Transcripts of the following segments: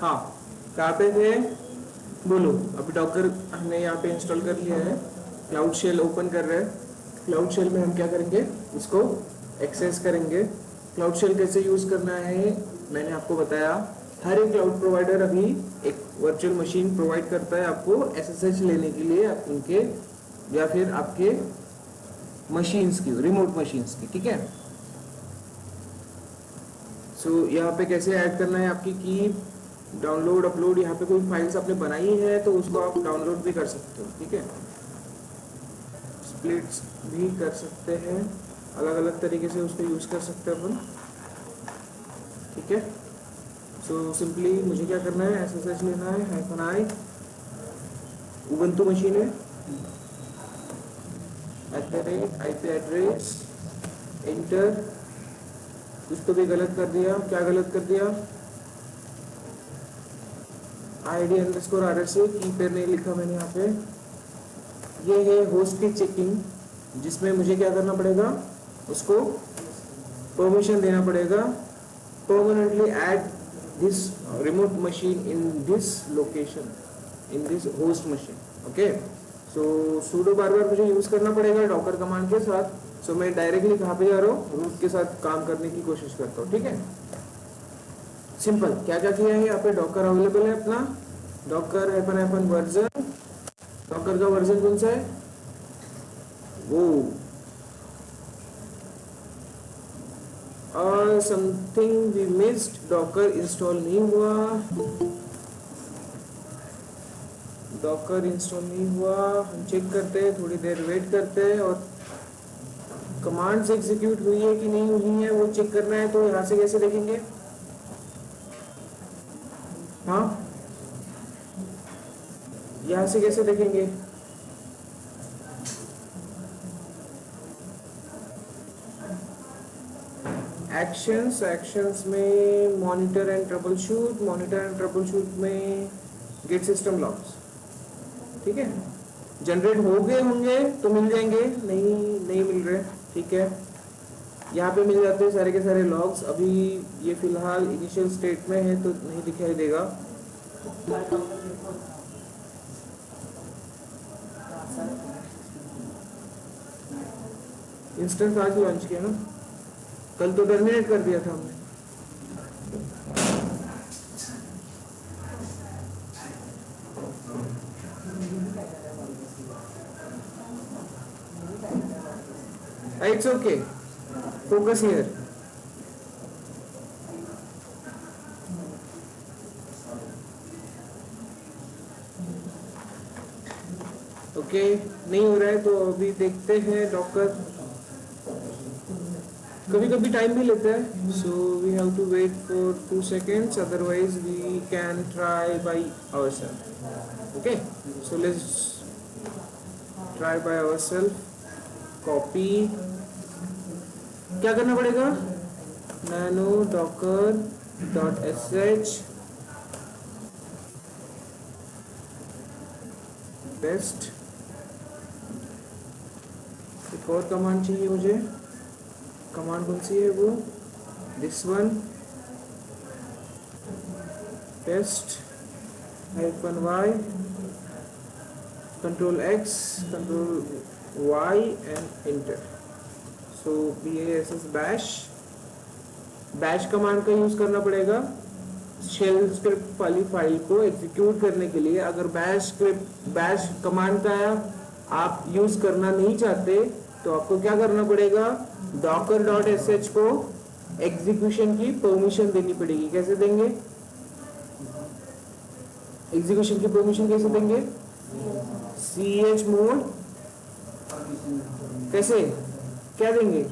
हाँ, कहाँ पे थे बोलो। अभी डॉकर हमने यहाँ पे इंस्टॉल कर लिया है, क्लाउड शेल ओपन कर रहे हैं। क्लाउड शेल में हम क्या करेंगे, इसको एक्सेस करेंगे। क्लाउड शेल कैसे यूज़ करना है मैंने आपको बताया। हर एक क्लाउड प्रोवाइडर अभी एक वर्चुअल मशीन प्रोवाइड करता है आपको एसएसएच लेने के लिए, उनके या फिर आपके मशीन्स की, रिमोट मशीन्स की, ठीक है। सो यहाँ पे कैसे ऐड करना है आपकी की, डाउनलोड अपलोड, यहाँ पे कोई फाइल्स आपने बनाई है तो उसको आप डाउनलोड भी कर सकते हो, ठीक है। स्प्लिट्स भी कर सकते हैं, अलग अलग तरीके से उसको यूज़ कर सकते हैं अपन, ठीक है। सो सिंपली मुझे क्या करना है, एसएसएच लेना है, -i उबंटू मशीन है, @IP एड्रेस, इंटर। कुछ तो भी गलत कर दिया, क्या गलत कर दिया, ID_RSA की पेयर नहीं लिखा मैंने यहाँ पे। ये है होस्ट की चेकिंग, जिसमें मुझे क्या करना पड़ेगा, उसको परमिशन देना पड़ेगा, permanently add this remote machine in this location, in this host machine, okay. So sudo बार बार मुझे यूज करना पड़ेगा डॉकर कमांड के साथ। सो मैं डायरेक्टली कहाँ पे जा रहा हूँ, रूट के साथ काम करने की कोशिश करता हूँ, ठीक है। सिंपल, क्या क्या किया है यहाँ पे, डॉकर अवेलेबल है अपना, डॉकर -- वर्जन, डॉकर का वर्जन कौन सा है वो, और something we missed, Docker install नहीं हुआ, डॉकर इंस्टॉल नहीं हुआ। हम चेक करते हैं, थोड़ी देर वेट करते हैं, और कमांड्स एग्जीक्यूट हुई है कि नहीं हुई है वो चेक करना है। तो यहाँ से कैसे देखेंगे, हाँ यहाँ से कैसे देखेंगे, एक्शंस में monitor and trouble shoot, monitor and trouble shoot में गेट सिस्टम लॉग्स, ठीक है। जनरेट हो गए होंगे तो मिल जाएंगे, नहीं मिल रहे, ठीक है। यहाँ पे मिल जाते हैं सारे के सारे लॉग्स। अभी ये फिलहाल इनिशियल स्टेट में है तो नहीं दिखाई देगा। इंस्टेंस आज लॉन्च किया ना, कल तो टर्मिनेट कर दिया था हमने। It's okay, focus here. Okay, नहीं हो रहा है तो अभी देखते हैं। डॉकर कभी कभी टाइम भी लेता है, so we have to wait for 2 seconds, otherwise we can try by ourselves, okay. So let's try by ourselves. Copy, क्या करना पड़ेगा, nano docker.sh बेस्ट। एक और कमांड चाहिए मुझे, कमांड कौन सी है वो, this one, paste -y, Ctrl+X, Ctrl+Y and inter. So bash bash command का यूज करना पड़ेगा शेल स्क्रिप्ट वाली फाइल को एग्जीक्यूट करने के लिए। अगर बैश कमांड का आप यूज करना नहीं चाहते तो आपको क्या करना पड़ेगा, docker.sh को एग्जीक्यूशन की परमिशन देनी पड़ेगी। कैसे देंगे, एग्जीक्यूशन की परमिशन कैसे देंगे, chmod, कैसे, क्या देंगे,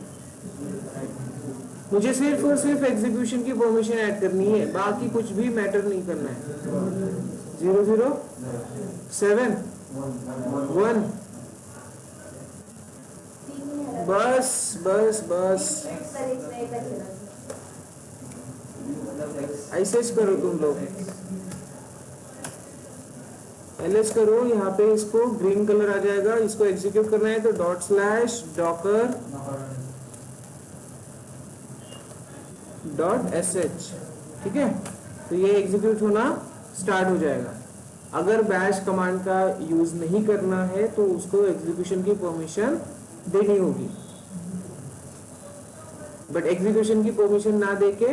मुझे सिर्फ और सिर्फ एग्जीक्यूशन की परमिशन ऐड करनी है, बाकी कुछ भी मैटर नहीं करना है। 007 1 बस ऐसे करो तुम लोग, ls करो, यहाँ पे इसको ग्रीन कलर आ जाएगा। इसको एग्जीक्यूट करना है तो ./docker.sh, ठीक है। तो ये एग्जीक्यूट होना स्टार्ट हो जाएगा। अगर बैश कमांड का यूज नहीं करना है तो उसको एग्जीक्यूशन की परमिशन देनी होगी, बट एग्जीक्यूशन की परमिशन ना देके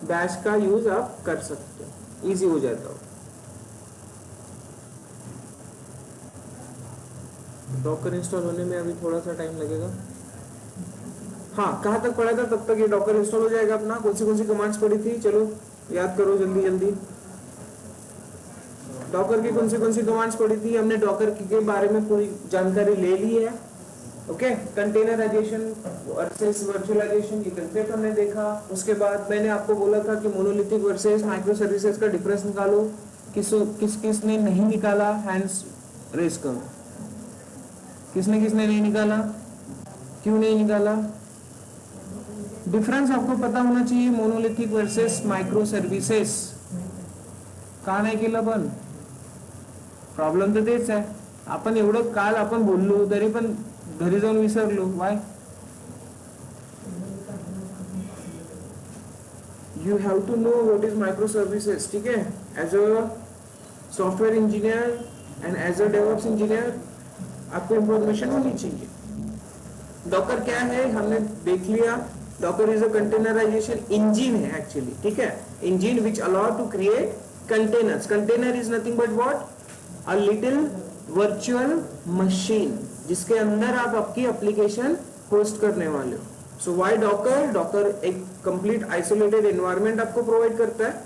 बैश का यूज आप कर सकते हो, इजी हो जाता हो। डॉकर इंस्टॉल होने में अभी थोड़ा सा टाइम लगेगा। हाँ, कहाँ तक पढ़ा था? तब तक ये डॉकर इंस्टॉल हो जाएगा अपना। कौन सी कमांड्स पढ़ी थी, चलो याद करो जल्दी जल्दी। डॉकर की कौन सी कमांड्स पढ़ी थी हमने? डॉकर के बारे में पूरी जानकारी ले ली है। ओके, कंटेनराइजेशन वर्सेस वर्चुअलाइजेशन की कंसेप्ट हमने देखा। उसके बाद मैंने आपको बोला था कि मोनोलिथिक वर्सेस माइक्रो सर्विसेज का डिफरेंस निकालो। किसने नहीं निकाला? हैंड्स रेज करो। किसने नहीं निकाला? क्यों नहीं निकाला? डिफरेंस आपको पता होना चाहिए मोनोलिथिक वर्सेस मायक्रो सर्व्हिसेस. का नाही केलं? पण प्रॉब्लेम तर तेच आहे. आपण एवढं काल आपण बोललो तरी पण घरी जाऊन विसरलो. Why? You have to know what is micro services. ठीक है, as a software engineer and as a DevOps engineer आपको इंफॉर्मेशन होनी चाहिए. डॉकर क्या है हमने देख लिया. Docker is a containerization engine है एक्चुअली. ठीक है, engine which allow to create containers. Container is nothing but what? A little virtual machine जिसके अंदर आप आपकी एप्लीकेशन होस्ट करने वाले हो. So why Docker? डॉकर एक कंप्लीट आइसोलेटेड एनवायरनमेंट आपको प्रोवाइड करता है,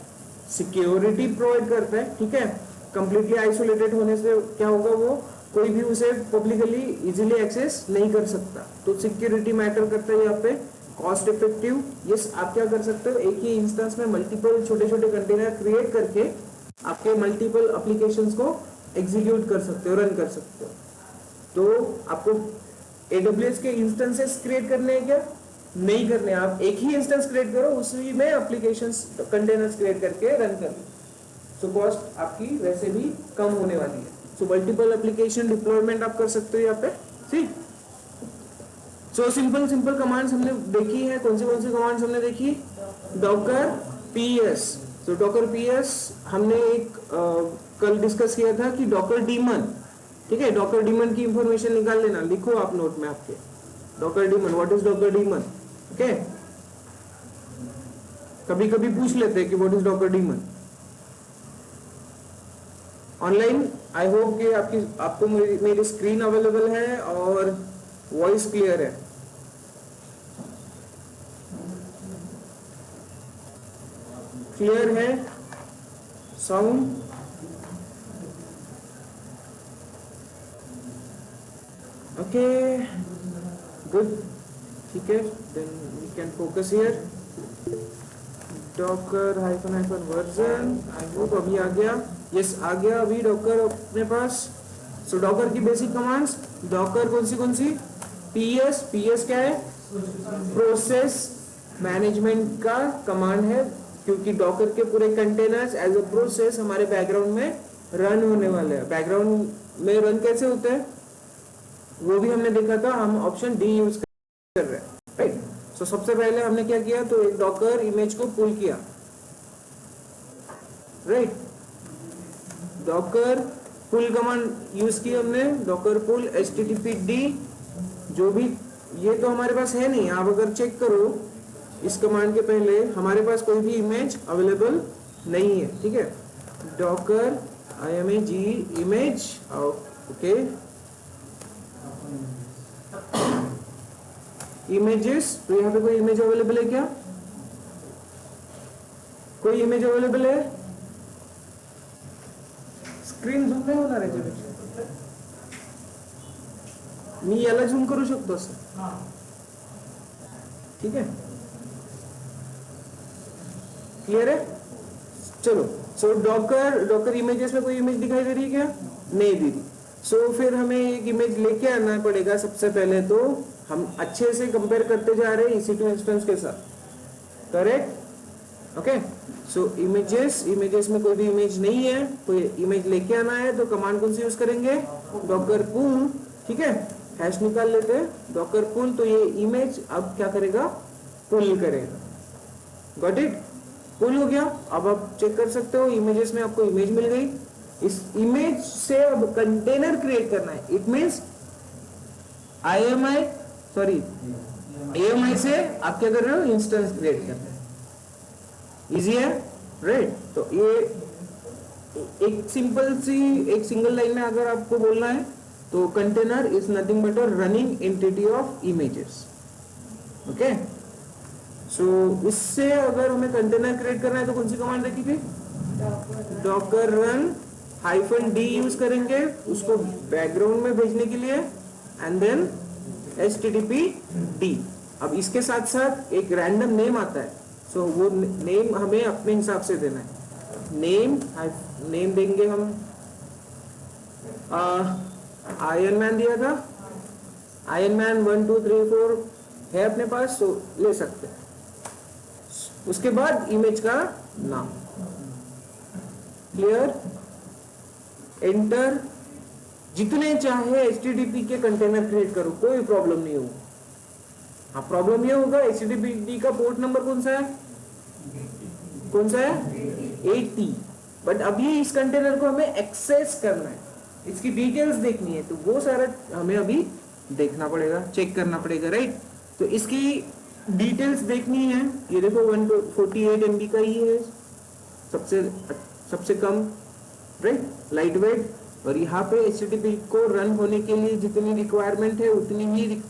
सिक्योरिटी प्रोवाइड करता है. ठीक है, कंप्लीटली आइसोलेटेड होने से क्या होगा, वो कोई भी उसे पब्लिकली इजीली एक्सेस नहीं कर सकता. तो सिक्योरिटी मैटर करता है यहाँ पे. Cost effective. यस, आप क्या कर सकते हो, एक ही इंस्टेंस में मल्टीपल छोटे छोटे कंटेनर क्रिएट करके आपके मल्टीपल एप्लीकेशंस को एग्जीक्यूट कर सकते हो, रन कर सकते हो. तो आपको AWS के इंस्टेंसेस क्रिएट करने हैं क्या? नहीं करने. आप एक ही इंस्टेंस क्रिएट करो, उसी में एप्लीकेशंस कंटेनर्स क्रिएट करके रन कर लो. सो कॉस्ट आपकी वैसे भी कम होने वाली है. सो मल्टीपल एप्लीकेशन डिप्लॉयमेंट आप कर सकते हो यहाँ पे. ठीक. सो सिंपल कमांड्स हमने देखी है. कौन सी कमांड्स हमने देखी? Docker PS. सो डॉकर PS हमने एक कल डिस्कस किया था कि डॉकर डीमन. ठीक है, डॉकर डीमन की इंफॉर्मेशन निकाल लेना. लिखो आप नोट में आपके. Docker daemon, what is Docker daemon? Okay, कभी कभी पूछ लेते हैं कि what is Docker daemon online. I hope कि आपको मेरी स्क्रीन अवेलेबल है और वॉइस क्लियर है. क्लियर है साउंड? Okay, good. ठीक है, then we can focus here. Docker hyphen version. I hope अभी आ गया. यस, आ गया अभी डॉकर अपने पास. सो डॉकर की बेसिक कमांड्स. डॉकर कौन सी? PS क्या है? प्रोसेस मैनेजमेंट का कमांड है, क्योंकि डॉकर के पूरे कंटेनर्स एज अ प्रोसेस हमारे बैकग्राउंड में रन होने वाले हैं. बैकग्राउंड में रन कैसे होते हैं वो भी हमने देखा था. हम ऑप्शन डी यूज कर रहे हैं. राइट. सो सबसे पहले हमने क्या किया, तो एक डॉकर इमेज को पुल किया. राइट, डॉकर पुल कमांड यूज की हमने. डॉकर पुल HTTPD. जो भी, ये तो हमारे पास है नहीं. आप अगर चेक करो इस कमांड के पहले हमारे पास कोई भी इमेज अवेलेबल नहीं है. ठीक है, Docker imag image. Okay, images. तो यहाँ पे कोई इमेज अवेलेबल है क्या? कोई इमेज अवेलेबल है? स्क्रीन झूम नाही होणार याच्यापेक्षा. मी याला झूम करू शकतो असं. ठीक है, क्लियर है? चलो. सो डॉकर इमेजेस में कोई इमेज दिखाई दे रही है क्या? नहीं दे रही. सो फिर हमें एक इमेज लेके आना पड़ेगा. सबसे पहले तो हम अच्छे से कंपेयर करते जा रहे हैं EC2 इंस्टेंस के साथ. करेक्ट? ओके. सो इमेजेस में कोई भी इमेज नहीं है. कोई इमेज लेके आना है तो कमांड कौन सी यूज करेंगे? डॉकर पुल. ठीक है, हैश निकाल लेते हैं. डॉकर पुल. तो ये इमेज अब क्या करेगा? पुल करेगा. Got it? पुल हो गया। अब आप चेक कर सकते हो इमेजेस में आपको इमेज मिल गई। इस इमेज से अब कंटेनर क्रिएट करना है। इट मींस AMI से आप क्या कर रहे हो, इंस्टेंस क्रिएट कर रहे हैं। इजी है, राइट। तो ये एक सिंगल लाइन में अगर आपको बोलना है तो container is nothing but a running entity of images. Okay, so इससे अगर हमें कंटेनर क्रिएट करना है तो कौन सी कमांड रखी? डॉकर रन -d यूज करेंगे उसको बैकग्राउंड में भेजने के लिए, एंड देन httpd। अब इसके साथ साथ एक रैंडम नेम आता है, सो वो नेम हमें अपने हिसाब से देना है। नेम देंगे हम आयरन मैन दिया था, आयरन मैन 1 2 3 4 है अपने पास, तो ले सकते हैं। उसके बाद इमेज का नाम, क्लियर। एंटर, जितने चाहे HTTP के कंटेनर क्रिएट करो, कोई प्रॉब्लम नहीं होगा। हाँ, प्रॉब्लम ये होगा HTTP का पोर्ट नंबर कौन सा है? 80। बट अभी इस कंटेनर को हमें एक्सेस करना है, इसकी डिटेल्स देखनी है, तो वो सारा हमें अभी देखना पड़ेगा, चेक करना पड़ेगा, राइट। तो इसकी डिटेल्स देखनी है। ये देखो 148 MB का ही है, सबसे कम, राइट, लाइट वेट। और यहाँ पे HTTP को रन होने के लिए जितनी रिक्वायरमेंट है उतनी ही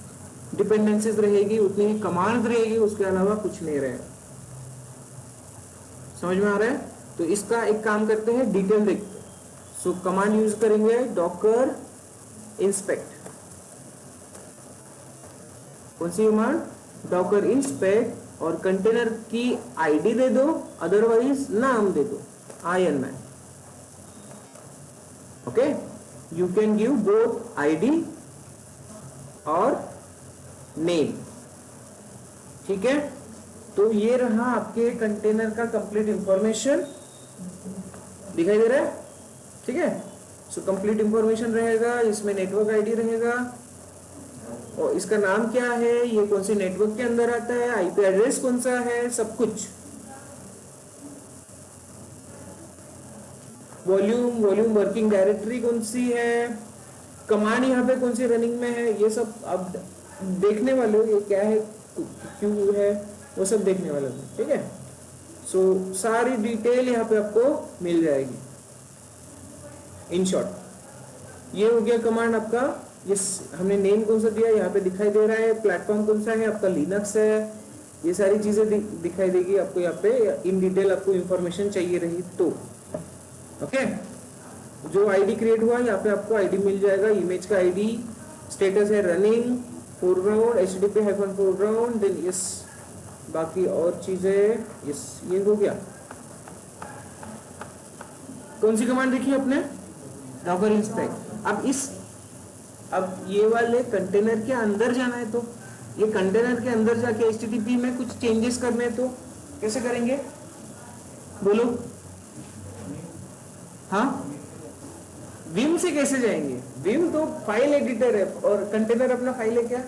डिपेंडेंसीज रहेगी, उतनी ही कमांड रहेगी, उसके अलावा कुछ नहीं रहेगा। समझ में आ रहा है? तो इसका एक काम करते हैं, डिटेल देखते हैं। सो कमांड यूज करेंगे डॉकर इंस्पेक्ट। कौन सी कमांड? डॉकर इंस्पेक्ट, और कंटेनर की आईडी दे दो, अदरवाइज नाम दे दो, iron man. Okay, you can give both ID और नेम, ठीक है। तो ये रहा आपके कंटेनर का कंप्लीट इंफॉर्मेशन, दिखाई दे रहा है, ठीक है। सो कंप्लीट इंफॉर्मेशन रहेगा, इसमें नेटवर्क आईडी रहेगा, और इसका नाम क्या है, ये कौन सी नेटवर्क के अंदर आता है, आईपी एड्रेस कौन सा है, सब कुछ। वॉल्यूम वर्किंग डायरेक्टरी कौन सी है, कमांड यहाँ पे कौन सी रनिंग में है, ये सब आप देखने वाले हो। ये क्या है, क्यों है, वो सब देखने वाले हो, ठीक है। सो सारी डिटेल यहाँ पे आपको मिल जाएगी। इन शॉर्ट ये हो गया कमांड आपका। ये हमने नेम कौन सा दिया, यहाँ पे दिखाई दे रहा है। प्लेटफॉर्म कौन सा है आपका, लिनक्स है। ये सारी चीजें दिखाई देगी आपको यहाँ पे, इन डिटेल आपको इंफॉर्मेशन चाहिए रही तो। ओके, जो आईडी क्रिएट हुआ यहाँ पे आपको आईडी मिल जाएगा, इमेज का आईडी, स्टेटस है running, foreground HTTP-foreground, then yes, बाकी और चीजें, यस, ये हो गया। कौन सी कमांड देखी आपने? Docker inspect. अब ये वाले कंटेनर के अंदर जाना है, तो ये कंटेनर के अंदर जाके HTTP में कुछ चेंजेस करने हैं, तो कैसे करेंगे बोलो? हाँ, विम से कैसे जाएंगे? विम तो फाइल एडिटर है, और कंटेनर अपना फाइल है क्या?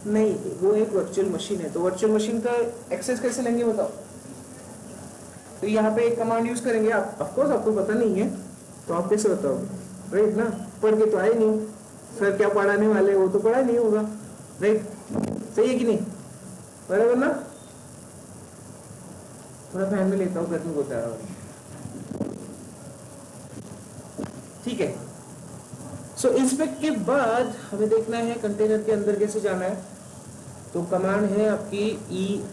नहीं, वो एक वर्चुअल मशीन है। तो वर्चुअल मशीन का एक्सेस कैसे लेंगे बताओ? तो यहाँ पे एक कमांड यूज करेंगे। आप ऑफ कोर्स आपको पता नहीं है तो आप कैसे बताओगे, राइट ना? पढ़ के तो आए नहीं, सर क्या पढ़ाने वाले, वो तो पढ़ा नहीं होगा, राइट? सही है कि नहीं? बराबर ना? थोड़ा फैन में लेता हूँ, गर्मी होता है, ठीक है। सो इंस्पेक्ट के बाद हमें देखना है कंटेनर के अंदर कैसे जाना है। तो कमांड है आपकी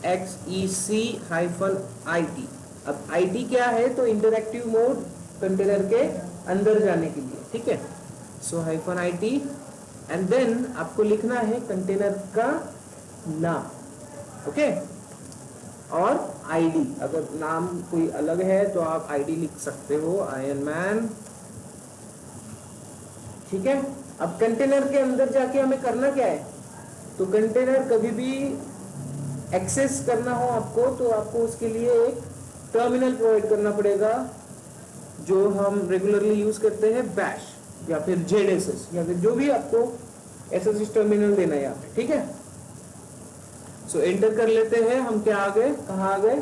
exec-it। अब IT क्या है? तो इंटरएक्टिव मोड, कंटेनर के अंदर जाने के लिए, ठीक है। सो -it, एंड देन आपको लिखना है कंटेनर का नाम, ओके, और आईडी। अगर नाम कोई अलग है तो आप आईडी लिख सकते हो, आयरन मैन, ठीक है। अब कंटेनर के अंदर जाके हमें करना क्या है? तो कंटेनर कभी भी एक्सेस करना हो आपको, तो आपको उसके लिए एक टर्मिनल प्रोवाइड करना पड़ेगा, जो हम रेगुलरली यूज करते हैं, बैश या फिर ZSS, या फिर जो भी आपको SSH टर्मिनल देना है यहाँ पे, ठीक है। सो एंटर कर लेते हैं हम। क्या आ गए, कहाँ आ गए?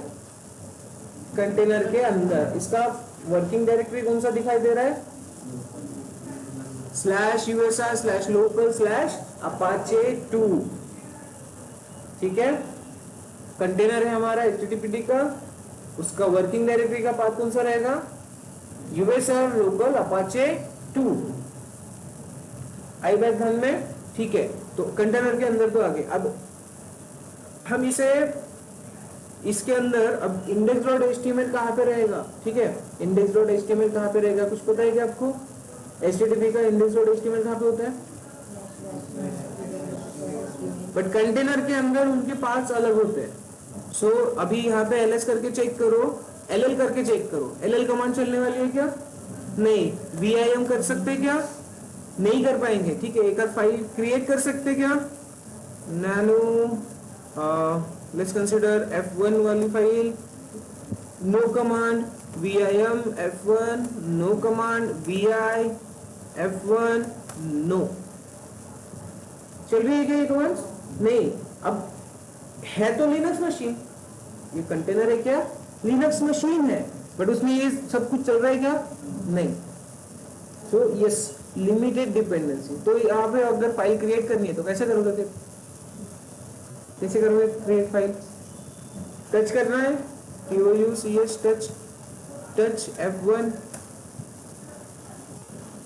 कंटेनर के अंदर। इसका वर्किंग डायरेक्टरी कौन सा दिखाई दे रहा है? /usr/local/apache2। ठीक है, कंटेनर है हमारा HTTPD का, उसका वर्किंग डायरेक्टरी का पाथ कौन सा रहेगा? usr local apache2। आई बात ध्यान में? ठीक है, तो कंटेनर के अंदर तो आगे। अब हम इसे इसके अंदर अब index.html कहाँ पे रहेगा? ठीक है, index.html कहाँ पे रहेगा? कुछ पता है क्या आपको? HTTP का index.html कहाँ पे होता है? बट कंटेनर के अंदर उनके पार्ट्स अलग होते हैं। सो अभी यहाँ पे ls करके चेक करो, ll करके चेक करो। ll कमांड चलने वाली है क्या? नहीं। vim कर सकते क्या? नहीं कर पाएंगे। ठीक है, एक फाइल क्रिएट कर सकते क्या? नैनो लेट्स कंसिडर f1 वाली file, no command vim f1, no command vi f1 no. चल रही है क्या ये कमांड्स? नहीं। अब है तो लिनक्स मशीन, ये कंटेनर है क्या? लिनक्स मशीन है, बट उसमें ये सब कुछ चल रहा है क्या? नहीं। So yes, limited dependency. तो यहाँ पे अगर फाइल क्रिएट करनी है तो कैसे करोगे फिर? कैसे करोगे क्रिएट फाइल? टच करना है, TOUCH touch, touch F1,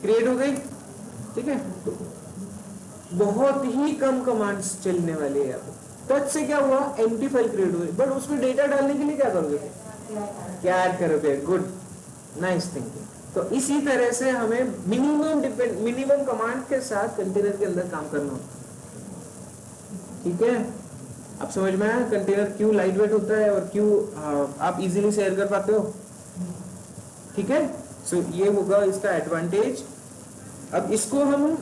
create हो गई। ठीक है, तो बहुत ही कम कमांड्स चलने वाली है यहाँ पे। टच से क्या हुआ? एम्प्टी फाइल क्रिएट हुई, बट उसमें डेटा डालने के लिए क्या करोगे? क्या ऐड करोगे? Good, nice thinking. तो इसी तरह से हमें मिनिमम कमांड के साथ कंटेनर के अंदर काम करना होता है। ठीक है, अब समझ में आया कंटेनर क्यों लाइट वेट होता है और क्यों आप इजीली शेयर कर पाते हो। ठीक है, सो ये होगा इसका एडवांटेज। अब इसको हम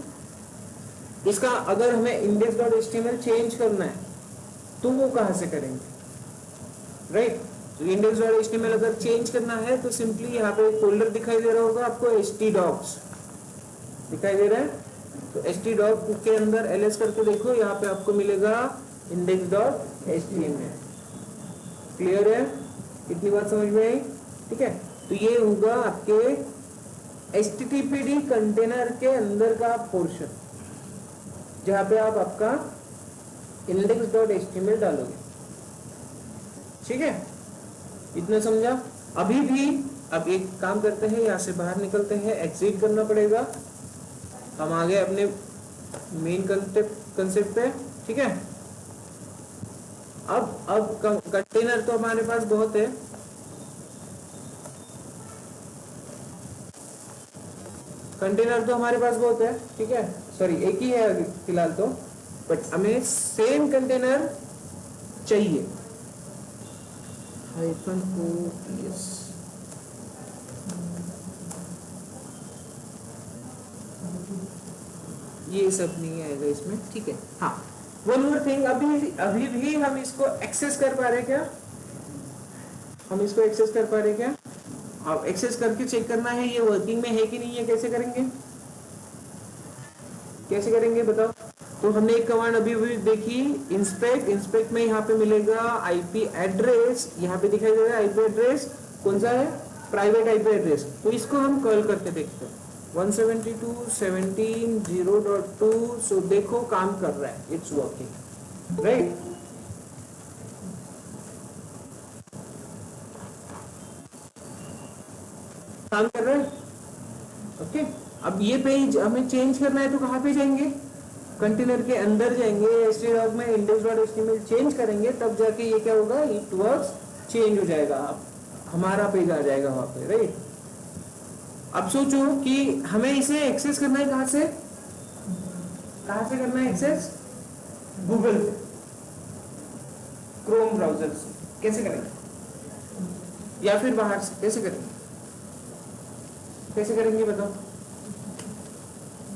इसका अगर हमें index.html चेंज करना है तो वो कहां से करेंगे? राइट, तो index.html अगर चेंज करना है तो सिंपली यहाँ पे एक फोल्डर दिखाई दे रहा होगा आपको, htdocs दिखाई दे रहा है। तो htdocs के अंदर ls करके देखो, यहाँ पे आपको मिलेगा index.html। क्लियर है? इतनी बात समझ में आई? ठीक है, तो ये होगा आपके HTTPD कंटेनर के अंदर का पोर्शन, जहां पे आप आपका index.html डालोगे। ठीक है, इतना समझा? अभी भी अब एक काम करते हैं, यहाँ से बाहर निकलते हैं, एग्जिट करना पड़ेगा। हम आ गए अपने मेन कंसेप्ट पे। ठीक है, अब कंटेनर तो हमारे पास बहुत है। कंटेनर तो हमारे पास बहुत है। ठीक है, सॉरी एक ही है फिलहाल तो, बट हमें सेम कंटेनर चाहिए। -o ये सब नहीं आएगा इसमें। ठीक है, हाँ, वन मोर थिंग, अभी भी हम इसको एक्सेस कर पा रहे क्या? हम इसको एक्सेस कर पा रहे क्या? अब एक्सेस करके चेक करना है ये वर्किंग में है कि नहीं है। कैसे करेंगे? कैसे करेंगे बताओ? तो हमने एक कमांड अभी भी देखी, इंस्पेक्ट में यहाँ पे मिलेगा आईपी एड्रेस, यहाँ पे दिखाई दे रहा है आईपी एड्रेस कौन सा है? Private IP address. तो इसको हम कर्ल करके देखते हैं, 172.17.0.2। सो देखो काम कर रहा है, इट्स वर्किंग, राइट? काम कर रहा है। ओके, अब ये पेज हमें चेंज करना है तो कहाँ पे जाएंगे? कंटेनर के अंदर जाएंगे, htdocs में index.html चेंज करेंगे, तब जाके ये क्या होगा? इट वर्क्स चेंज हो जाएगा, हमारा पेज आ जाएगा वहां पे, राइट? अब सोचो कि हमें इसे एक्सेस करना है कहां से? कहां से करना है एक्सेस? गूगल से, क्रोम ब्राउजर से। कैसे करेंगे? या फिर बाहर से कैसे करेंगे? कैसे करेंगे बताओ?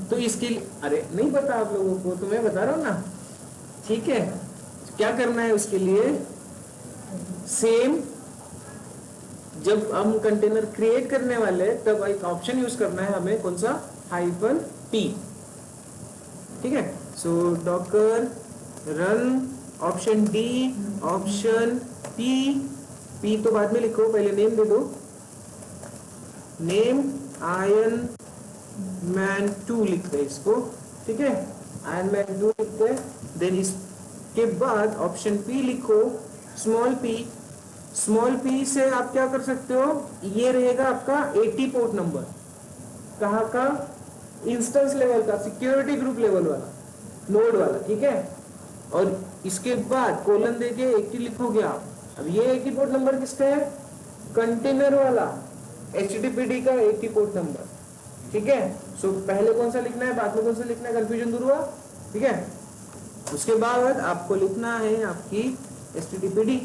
तो इसके लिए, अरे नहीं पता आप लोगों को, तो मैं बता रहा हूं ना। ठीक है, क्या करना है उसके लिए? सेम, जब हम कंटेनर क्रिएट करने वाले तब एक ऑप्शन यूज करना है हमें, कौन सा? -p। ठीक है, सो docker run option d option p P तो बाद में लिखो, पहले नेम दे दो, नेम आयन मैन 2 लिखते हैं इसको, ठीक है, आयन मैन 2 लिखते हैं। देन इसके बाद ऑप्शन पी लिखो, स्मॉल पी। स्मॉल पी से आप क्या कर सकते हो, ये रहेगा आपका 80 पोर्ट नंबर, कहाँ का, इंस्टेंस लेवल का, सिक्योरिटी ग्रुप लेवल वाला, नोड वाला, ठीक है। और इसके बाद कोलन देके 80 लिखोगे आप। अब ये 80 पोर्ट नंबर किसका है, कंटेनर वाला HTTPD का 80 पोर्ट नंबर, ठीक है। सो पहले कौन सा लिखना है, बाद में कौन सा लिखना है, कंफ्यूजन दूर हुआ, ठीक है। उसके बाद आपको लिखना है आपकी HTTPD,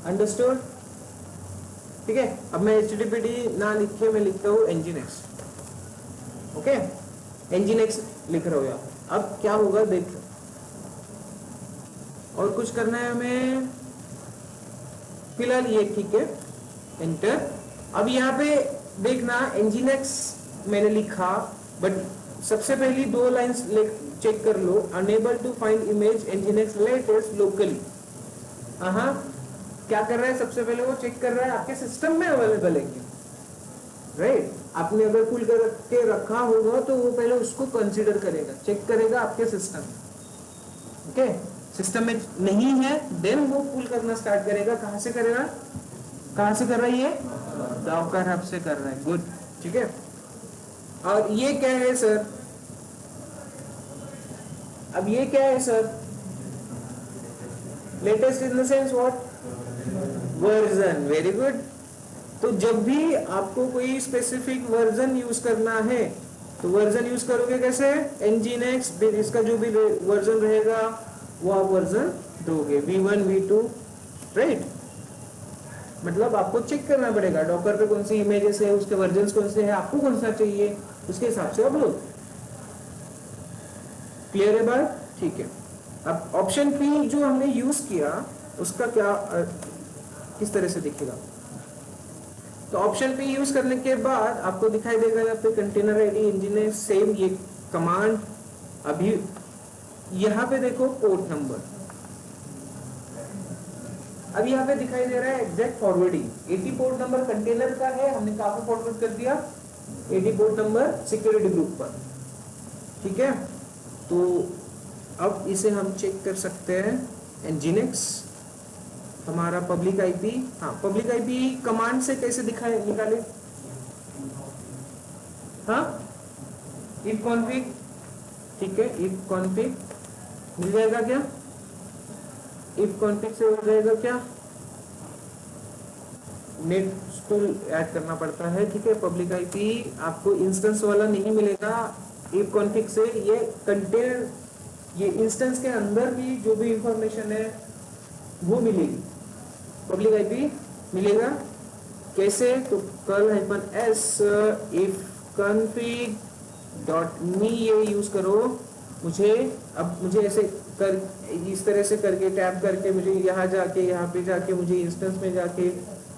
अंडरस्टूड, ठीक है। अब मैं HTTPD ना लिखे मैं लिखता हूँ Nginx, ओके, Nginx लिख रहा हूँ यहाँ। अब क्या होगा देख, और कुछ करना है हमें फिलहाल ये, ठीक है, एंटर। अब यहाँ पे देखना Nginx मैंने लिखा, बट सबसे पहली 2 लाइंस चेक कर लो, unable to find image Nginx latest locally. हाँ, क्या कर रहा है, सबसे पहले वो चेक कर रहा है आपके सिस्टम में अवेलेबल है क्या, राइट। आपने अगर पुल करके रखा होगा तो वो पहले उसको कंसीडर करेगा, चेक करेगा आपके सिस्टम, ओके। सिस्टम में नहीं है देन वो पुल करना स्टार्ट करेगा। कहां से करेगा, कहां से कर रहा है, ये डॉकर हब से कर रहा है, गुड, ठीक है। और ये क्या है सर, अब ये क्या है sir, latest in the sense what, version, very good. तो जब भी आपको कोई स्पेसिफिक वर्जन यूज करना है तो वर्जन यूज करोगे कैसे, Nginx, इसका जो भी वर्जन रहेगा वो आप वर्जन दोगे, V1 V2, राइट। मतलब आपको चेक करना पड़ेगा डॉकर पे कौन सी इमेजेस है, उसके वर्जन कौन से है, आपको कौन सा चाहिए, उसके हिसाब से आप लो। क्लियर है बात, ठीक है। अब ऑप्शन पी जो हमने यूज किया उसका क्या किस तरह से दिखेगा, तो ऑप्शन पी यूज करने के बाद आपको दिखाई देगा यहाँ पे कंटेनर आईडी Nginx, सेम ये कमांड। अभी यहाँ पे देखो पोर्ट नंबर, अब यहाँ पे दिखाई दे रहा है exact forwarding, 80 port number container का है, हमने कहाँ पे फॉरवर्ड कर दिया, 80 पोर्ट नंबर सिक्योरिटी ग्रुप पर, ठीक है। तो अब इसे हम चेक कर सकते हैं, Nginx हमारा पब्लिक आईपी, हाँ पब्लिक आईपी कमांड से कैसे दिखाए निकाले, हाँ if config, ठीक है, if config मिल जाएगा क्या, if config से हो जाएगा क्या, नेट टूल ऐड करना पड़ता है, ठीक है। पब्लिक आईपी आपको इंस्टेंस वाला नहीं मिलेगा, if config से ये कंटेनर, ये इंस्टेंस के अंदर की जो भी इंफॉर्मेशन है वो मिलेगी, पब्लिक आईपी मिलेगा कैसे, तो curl-s if config डॉट मी ये यूज करो। मुझे अब मुझे ऐसे कर, इस तरह से करके टैप करके मुझे यहाँ जाके यहाँ पे जाके मुझे इंस्टेंस में जाके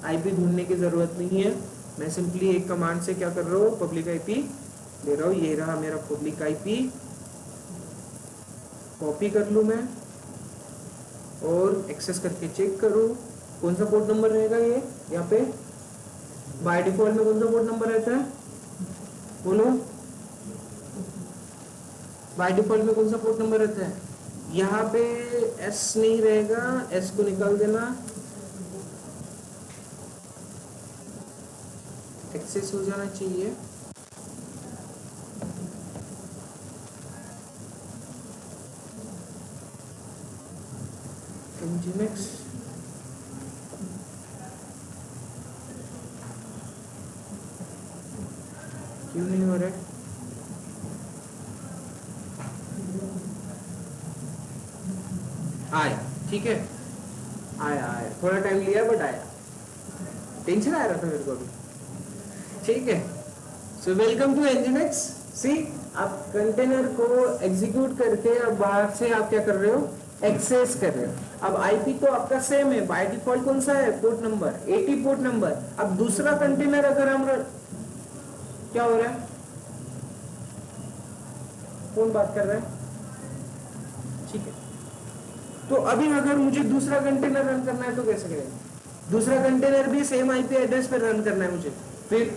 आईपी ढूंढने की जरूरत नहीं है। मैं सिंपली एक कमांड से क्या कर रहा हूँ, पब्लिक आईपी ले रहा हूँ, ये रहा मेरा पब्लिक आईपी, कॉपी कर लूँ मैं और एक्सेस करके चेक करूँ कौन सा पोर्ट नंबर रहेगा। ये यहाँ पे बाय डिफॉल्ट में कौन सा पोर्ट नंबर रहता है, बोलो, बाय डिफॉल्ट में कौन सा पोर्ट नंबर रहता है, यहाँ पे एस नहीं रहेगा, एस को निकाल देना, एक्सेस हो जाना चाहिए। Nginx क्यों नहीं हो रहा है, आया, ठीक है, आया, थोड़ा टाइम लिया बट आया, टेंशन आ रहा था मेरे को अभी, ठीक है। So welcome to Nginx। See आप कंटेनर को एग्जीक्यूट करके अब बाहर से आप क्या कर रहे हो, एक्सेस कर रहे हो। अब आईपी तो आपका सेम है, बाय डिफॉल्ट कौन सा है, पोर्ट नंबर 80 पोर्ट नंबर। अब दूसरा कंटेनर अगर हम, क्या हो रहा है, कौन बात कर रहा है, ठीक है, तो अभी अगर मुझे दूसरा कंटेनर रन करना है तो कैसे करेंगे? दूसरा कंटेनर भी सेम आईपी एड्रेस पर रन करना है मुझे, फिर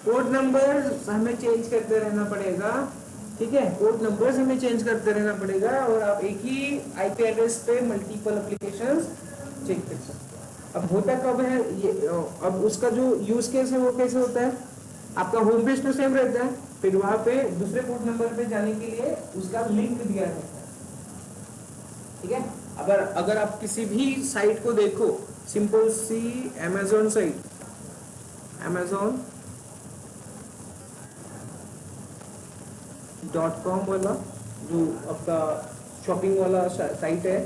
पोर्ट नंबर हमें चेंज करते रहना पड़ेगा, ठीक है, पोर्ट नंबर्स हमें चेंज करते रहना पड़ेगा और आप एक ही आईपी एड्रेस पे मल्टीपल एप्लीकेशंस चेक कर सकते हैं। अब होता कब है ये, अब उसका जो यूज केस है वो कैसे होता है, आपका होम पेज तो सेम रहता है, फिर वहां पे दूसरे पोर्ट नंबर पे जाने के लिए उसका लिंक दिया रहता है, ठीक है। अगर आप किसी भी साइट को देखो, सिंपल सी अमेज़न साइट, amazon.com वाला जो आपका शॉपिंग वाला साइट है,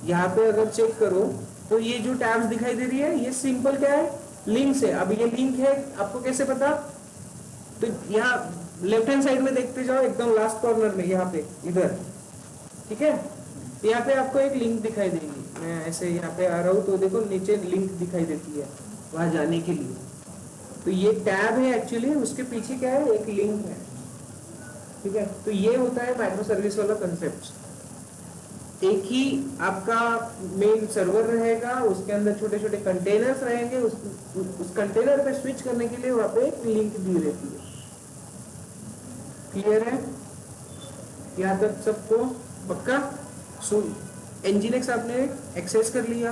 यहाँ पे अगर चेक करो तो ये जो टैब्स दिखाई दे रही है ये सिंपल क्या है, लिंक्स है। अब ये लिंक है, आपको कैसे पता, तो यहाँ लेफ्ट हैंड साइड में देखते जाओ, एकदम लास्ट कॉर्नर में यहाँ पे इधर, ठीक है, यहाँ पे आपको एक लिंक दिखाई देगी। मैं ऐसे यहाँ पे आ रहा हूँ तो देखो नीचे लिंक दिखाई देती है वहां जाने के लिए, तो ये टैब है एक्चुअली, उसके पीछे क्या है, एक लिंक है, ठीक है। तो ये होता है माइक्रो सर्विस वाला कंसेप्ट। एक ही आपका मेन सर्वर रहेगा, उसके अंदर छोटे छोटे कंटेनर्स रहेंगे, उस कंटेनर पे स्विच करने के लिए वहां पे एक लिंक दी रहती है। क्लियर है यहाँ तक सबको? पक्का? सो एनजीएनएक्स आपने एक्सेस कर लिया,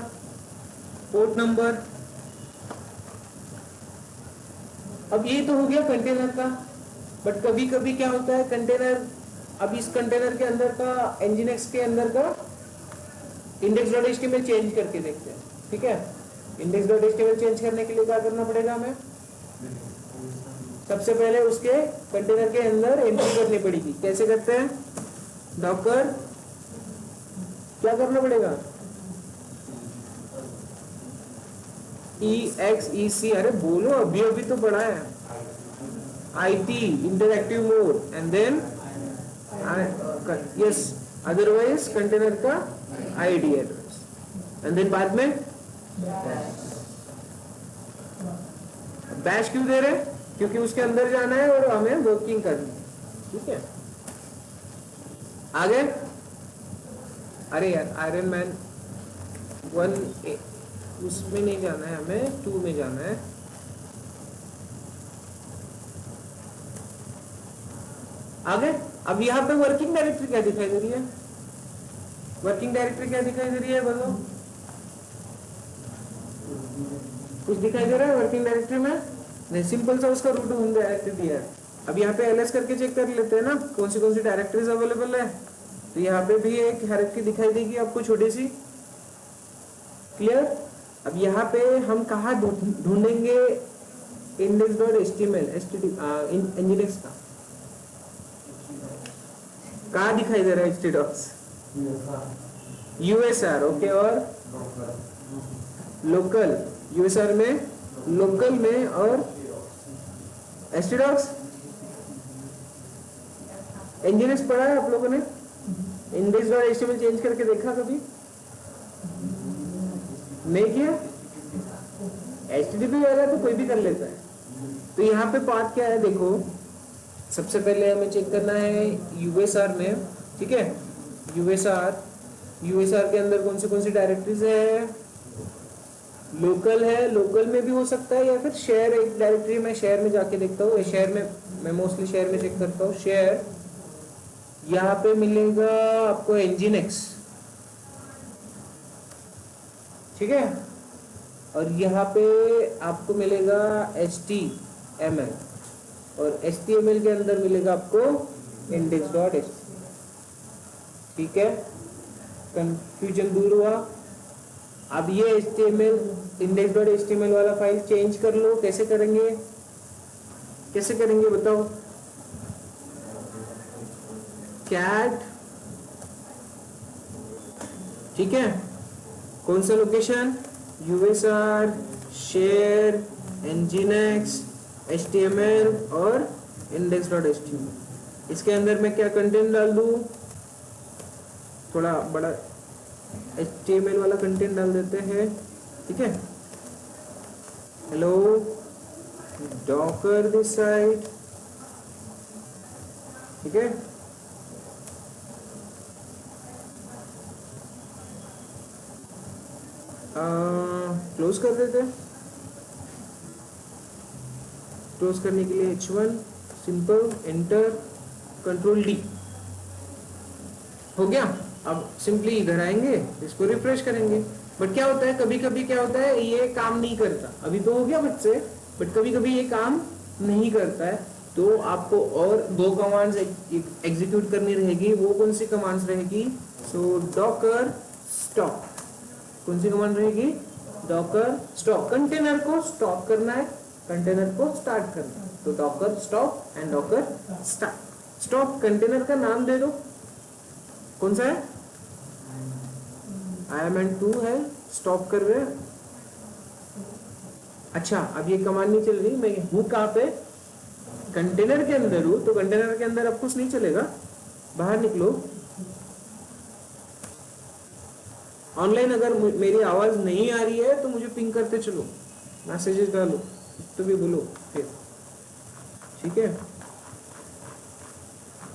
पोर्ट नंबर, अब ये तो हो गया कंटेनर का। बट कभी कभी क्या होता है, कंटेनर, अब इस कंटेनर के अंदर का, एनजीएनएक्स के अंदर का index.html चेंज करके देखते हैं, ठीक है। index.html चेंज करने के लिए क्या करना पड़ेगा हमें, सबसे पहले उसके कंटेनर के अंदर एंट्री करनी पड़ेगी। कैसे करते हैं, डॉकर क्या करना पड़ेगा, EXEC, अरे बोलो, अभी अभी तो पढ़ा है, IT interactive mode and then yes, otherwise container का आईडी एड्रेस एंड देन बाद में बैश क्यों दे रहे हैं, क्योंकि उसके अंदर जाना है और हमें वर्किंग करनी है, ठीक है। आगे, अरे यार आयरन मैन 1 उसमें नहीं जाना है, हमें 2 में जाना है। आगे, अब यहाँ पे वर्किंग डायरेक्टरी क्या दिखाई दे रही है, वर्किंग डायरेक्टरी क्या दिखाई दे रही है, बोलो, कुछ दिखाई दे रहा है वर्किंग डायरेक्टरी में? नहीं, सिंपल सा उसका रूट होम डायरेक्टरी दिया है। अब यहाँ पे एलएस करके चेक कर लेते हैं ना कौन सी डायरेक्टरीज अवेलेबल है, तो यहाँ पे भी एक डायरेक्टरी दिखाई देगी आपको छोटी सी, क्लियर। अब यहाँ पे हम कहाँ ढूंढेंगे index.html, nginx का कहाँ दिखाई दे रहा है htdocs, USR, ओके, और लोकल, यूएसआर में, लोकल में, और htdocs, nginx पढ़ा है आप लोगों ने? index.html चेंज करके देखा कभी? नहीं किया? HTTP वाला तो कोई भी कर लेता है। तो यहाँ पे पाथ क्या है देखो, सबसे पहले हमें चेक करना है यूएसआर में, ठीक है। यूएसआर के अंदर कौन सी डायरेक्टरीज है, लोकल है, लोकल में भी हो सकता है, या फिर शेयर, एक डायरेक्टरी में शेयर में जाके देखता हूँ, शेयर में मैं मोस्टली शेयर में चेक करता हूँ। शेयर, यहाँ पे मिलेगा आपको nginx, ठीक है, और यहाँ पे आपको मिलेगा HTML, और HTML के अंदर मिलेगा आपको index.html, ठीक है, कंफ्यूजन दूर हुआ। अब ये HTML index.html वाला फाइल चेंज कर लो, कैसे करेंगे, कैसे करेंगे बताओ? कैट, ठीक है, कौन सा location, USR, share, nginx, HTML और index.html। इसके अंदर मैं क्या कंटेंट डाल दूं, थोड़ा बड़ा HTML वाला कंटेंट डाल देते हैं, ठीक है। हेलो डॉकर दिस साइड, ठीक है, क्लोज कर देते हैं। क्लोज करने के लिए H1 simple enter control D हो गया। अब सिंपली इधर आएंगे, इसको रिफ्रेश करेंगे। बट क्या होता है, कभी कभी क्या होता है, ये काम नहीं करता। अभी तो हो गया बट से, बट कभी कभी ये काम नहीं करता है, तो आपको और दो कमांड्स एग्जीक्यूट करनी रहेगी। वो कौन सी कमांड्स रहेगी? सो डॉकर स्टॉप। कौन सी कमांड रहेगी? Docker stop. कंटेनर को स्टॉप करना है, कंटेनर को स्टार्ट करना है, तो Docker stop and Docker start. Stop container का नाम दे दो, कौन सा है? IAMN2 है, स्टॉप कर रहे हैं। अच्छा, अब ये कमांड नहीं चल रही, मैं हूँ कहाँ पे? कंटेनर के अंदर हूँ, तो कंटेनर के अंदर अब कुछ नहीं चलेगा, बाहर निकलो। ऑनलाइन अगर मेरी आवाज नहीं आ रही है तो मुझे पिंग करते चलो, मैसेजेस डालो, तो भी बोलो फिर, ठीक है?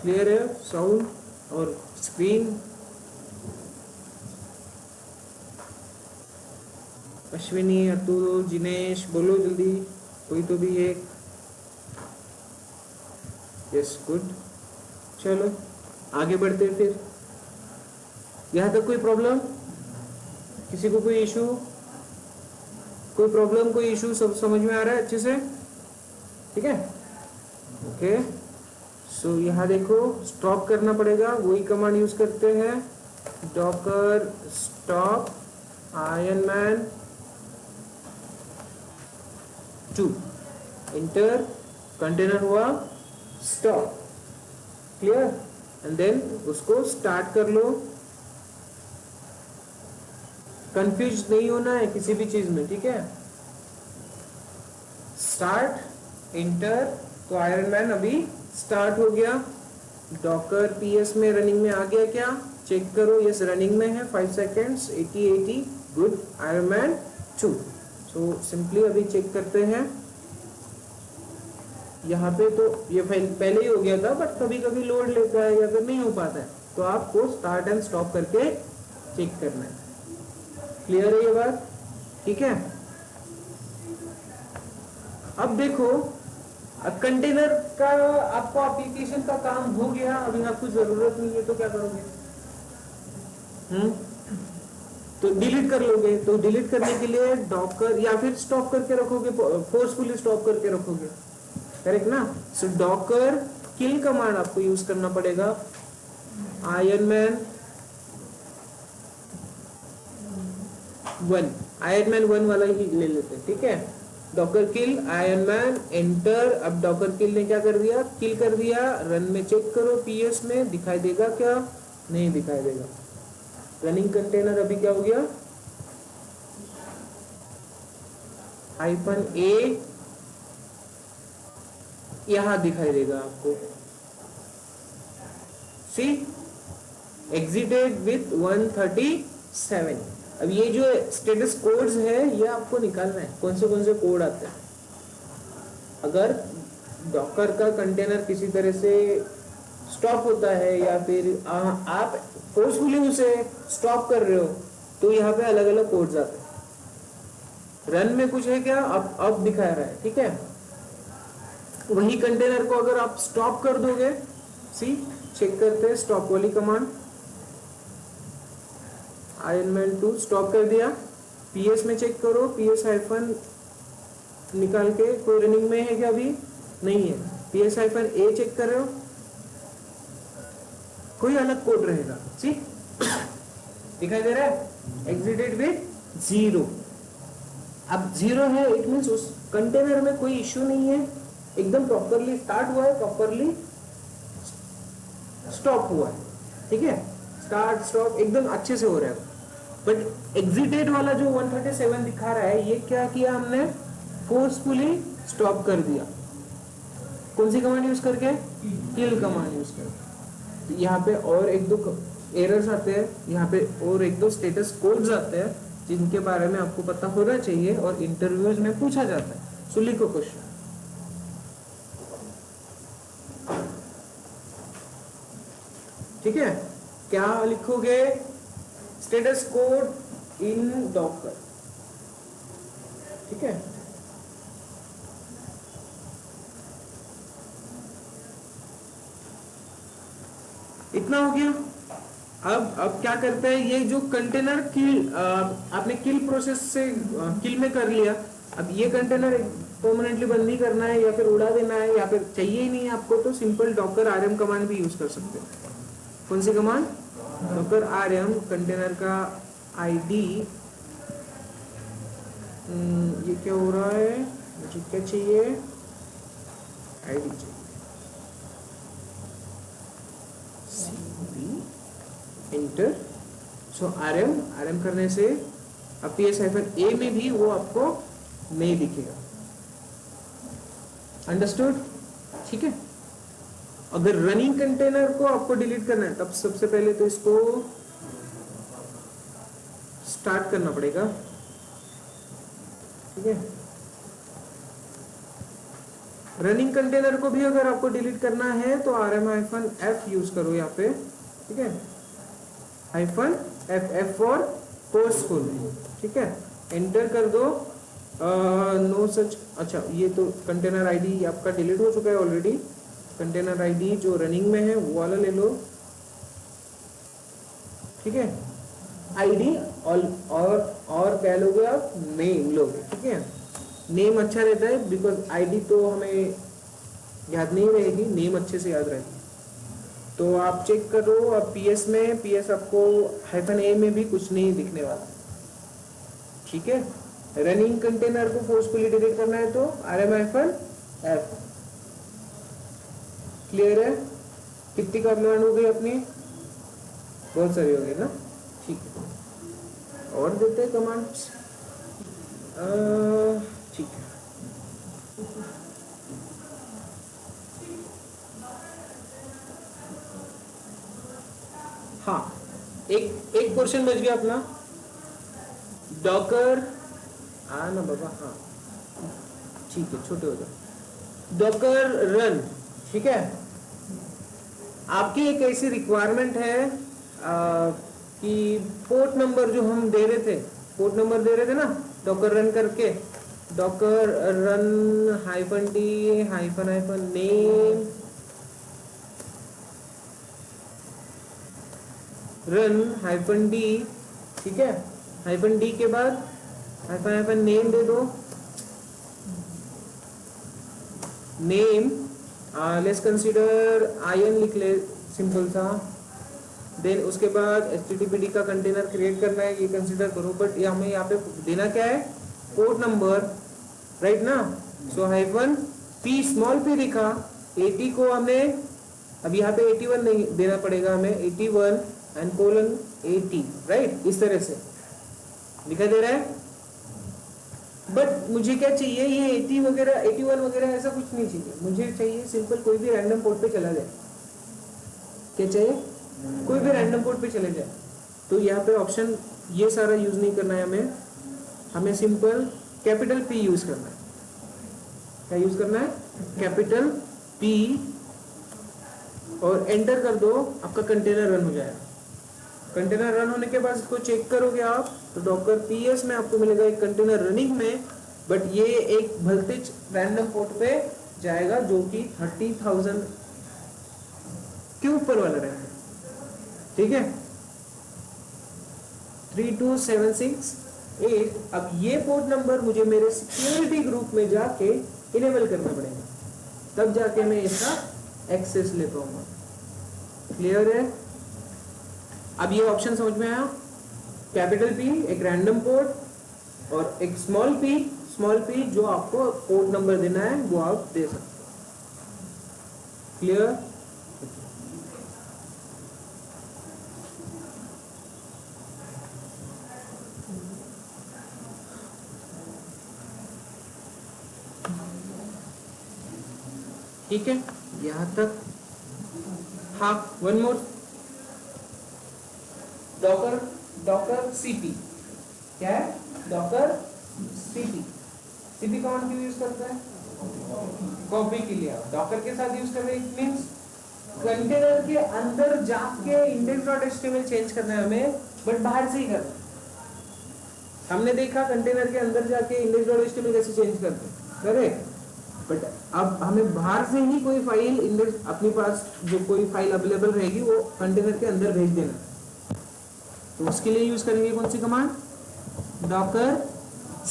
क्लियर है साउंड और स्क्रीन? अश्विनी, अतुल, जिनेश, बोलो जल्दी, कोई तो भी एक। Yes, good. चलो आगे बढ़ते हैं फिर। यहाँ तक कोई प्रॉब्लम? किसी को कोई इशू? कोई प्रॉब्लम, कोई इशू? सब समझ में आ रहा है अच्छे से? ठीक है, ओके। सो यहाँ देखो, स्टॉप करना पड़ेगा, वही कमांड यूज करते हैं, Docker stop iron 2 inter container हुआ स्टॉप, क्लियर? एंड देन उसको स्टार्ट कर लो। कंफ्यूज नहीं होना है किसी भी चीज में, ठीक है? स्टार्ट इंटर, तो आयरन मैन अभी स्टार्ट हो गया। डॉकर पीएस में रनिंग में आ गया क्या? चेक करो, यस रनिंग में है, 5 seconds, 80 good. Iron man 2। So simply अभी चेक करते हैं। यहाँ पे तो ये पहले ही हो गया था, बट कभी कभी लोड लेता है या फिर नहीं हो पाता है, तो आपको स्टार्ट एंड स्टॉप करके चेक करना है। क्लियर है ये बात? ठीक है। अब देखो, अब कंटेनर का आपको एप्लीकेशन का काम हो गया, अभी आपको जरूरत नहीं है तो क्या करोगे? तो डिलीट कर लोगे। तो डिलीट करने के लिए डॉकर या फिर स्टॉप करके रखोगे, फोर्सफुली स्टॉप करके रखोगे, करेक्ट ना? सो डॉकर किल कमांड आपको यूज करना पड़ेगा। आयरन मैन 1 वाला ही ले लेते हैं, ठीक है? डॉकर किल आयरन मैन एंटर। अब डॉकर किल ने क्या कर दिया? किल कर दिया। रन में चेक करो, पीएस में दिखाई देगा क्या? नहीं दिखाई देगा। रनिंग कंटेनर अभी क्या हो गया? -A यहां दिखाई देगा आपको। सी एग्जिटेड विथ 137। अब ये जो स्टेटस कोड्स है, ये आपको निकालना है, कौन से कोड आते हैं। अगर डॉकर का कंटेनर किसी तरह से स्टॉप होता है या फिर आप फोर्सफुली उसे स्टॉप कर रहे हो, तो यहाँ पे अलग अलग कोड्स आते हैं। रन में कुछ है क्या? अब दिखा रहा है, ठीक है? वही कंटेनर को अगर आप स्टॉप कर दोगे, सी चेक करते हैं स्टॉप वाली कमांड। आयरन मैन 2 स्टॉप कर दिया। पीएस में चेक करो, पीएस हाइफन निकाल के, कोई रनिंग में है क्या? अभी नहीं है। पीएस हाइफन ए चेक कर रहे हो, कोई अलग कोड रहेगा, सी दिखाई दे रहा है? Exerted with 0। अब 0 है, इट मींस उस कंटेनर में कोई इश्यू नहीं है, एकदम प्रॉपरली स्टार्ट हुआ है, प्रॉपरली स्टॉप हुआ है, ठीक है? स्टार्ट स्टॉप एकदम अच्छे से हो रहा है। बट एग्जिटेड वाला जो 137 दिखा रहा है, ये क्या किया हमने? फोर्सफुली स्टॉप कर दिया। कौन सी कमांड यूज करके? किल कमांड यूज करके। तो यहाँ पे और एक दो एरर्स आते हैं, यहाँ पे और एक दो स्टेटस कोड्स आते हैं, जिनके बारे में आपको पता होना चाहिए और इंटरव्यूज में पूछा जाता है। सो लिखो क्वेश्चन। ठीक है, क्या लिखोगे? स्टेटस कोड इन डॉकर, ठीक है। इतना हो गया। अब क्या करते हैं, ये जो कंटेनर किल आपने किल प्रोसेस से किल में कर लिया, अब ये कंटेनर परमानेंटली बंद नहीं करना है या फिर उड़ा देना है या फिर चाहिए ही नहीं आपको, तो सिंपल डॉकर आरएम कमांड भी यूज कर सकते हैं। कौन सी कमांड? डॉकर आरएम, कंटेनर का आईडी, ये क्या हो रहा है, मुझे क्या चाहिए, आईडी चाहिए, इंटर। सो आरएम करने से अब PS-A में भी वो आपको नहीं दिखेगा। अंडरस्टूड? ठीक है। अगर रनिंग कंटेनर को आपको डिलीट करना है, तब सबसे पहले तो इसको स्टार्ट करना पड़ेगा। ठीक है। रनिंग कंटेनर को भी अगर आपको डिलीट करना है तो RM-F यूज करो यहाँ पे। ठीक है, -F फॉर फोर्सफुल। ठीक है, एंटर कर दो। नो सच, अच्छा ये तो कंटेनर आईडी आपका डिलीट हो चुका है ऑलरेडी। कंटेनर आईडी जो रनिंग में है वो वाला ले लो। ठीक है, आईडी और क्या लोगे आप, नेम लोगे। ठीक है, नेम अच्छा रहता है बिकॉज आईडी तो हमें याद नहीं रहेगी, नेम अच्छे से याद रहेगी। तो आप चेक करो, अब PS में, PS आपको -A में भी कुछ नहीं दिखने वाला। ठीक है, रनिंग कंटेनर को फोर्सफुली डिलीट करना है तो RM-F। क्लियर है? कितनी कमांड हो गई अपनी? बहुत सारी हो गई ना। ठीक है, और देते हैं कमांड्स। ठीक है, हाँ एक क्वेश्चन बच गया अपना, डॉकर ना बाबा, हाँ ठीक है, छोटे हो जाओ। Docker run. ठीक है, आपकी एक ऐसी रिक्वायरमेंट है कि पोर्ट नंबर जो हम दे रहे थे, पोर्ट नंबर दे रहे थे ना डॉकर रन करके, Docker run -D -name run -D। ठीक है, -D के बाद -नेम दे दो। नेम लेट्स कंसीडर IN लिख ले, सिंपल सा। देन उसके बाद HTTPD का कंटेनर क्रिएट करना है, ये कंसीडर करो। बट हमें यहाँ पे देना क्या है, पोर्ट नंबर, राइट ना। सो -P स्मॉल p लिखा, 80 को हमें अब यहाँ पे 81 नहीं देना पड़ेगा हमें, 81 एंड :80, राइट। इस तरह से दिखाई दे रहा है। बट मुझे क्या चाहिए, ये 80 वगैरह 81 वगैरह ऐसा कुछ नहीं चाहिए, मुझे चाहिए सिंपल कोई भी रैंडम पोर्ट पे चला जाए। क्या चाहिए? कोई भी रैंडम पोर्ट पे चले जाए। तो यहाँ पे ऑप्शन ये सारा यूज नहीं करना है हमें सिंपल कैपिटल P यूज करना है। क्या यूज करना है? कैपिटल P, और एंटर कर दो, आपका कंटेनर रन हो जाएगा। कंटेनर रन होने के बाद इसको चेक करोगे आप तो डॉकर PS में आपको मिलेगा एक कंटेनर रनिंग में, बट ये एक वोल्टेज रैंडम पोर्ट पे जाएगा जो कि 30,000 के ऊपर वाला रहेगा। ठीक है, 32768। अब ये पोर्ट नंबर मुझे मेरे सिक्योरिटी ग्रुप में जाके इनेबल करना पड़ेगा, तब जाके मैं इसका एक्सेस ले पाऊंगा। क्लियर है? अब ये ऑप्शन समझ में आया? कैपिटल P एक रैंडम पोर्ट और एक स्मॉल p जो आपको पोर्ट नंबर देना है वो आप दे सकते हो। क्लियर? ठीक है, यहां तक। हाँ, वन मोर, डॉकर CP। क्या है? डॉकर CP कमांड क्यों यूज करता है? कॉपी के लिए। डॉकर के साथ यूज कर रहे हैं, इट मींस कंटेनर के अंदर जाके index.html चेंज करना है हमें, बट बाहर से ही करना है। हमने देखा कंटेनर के अंदर जाके index.html कैसे चेंज करते हैं, करेक्ट। बट अब हमें बाहर से ही कोई फाइल इंडेक्स अपने पास जो कोई फाइल अवेलेबल रहेगी वो कंटेनर के अंदर भेज देना, तो उसके लिए यूज करेंगे कौन सी कमांड, डॉकर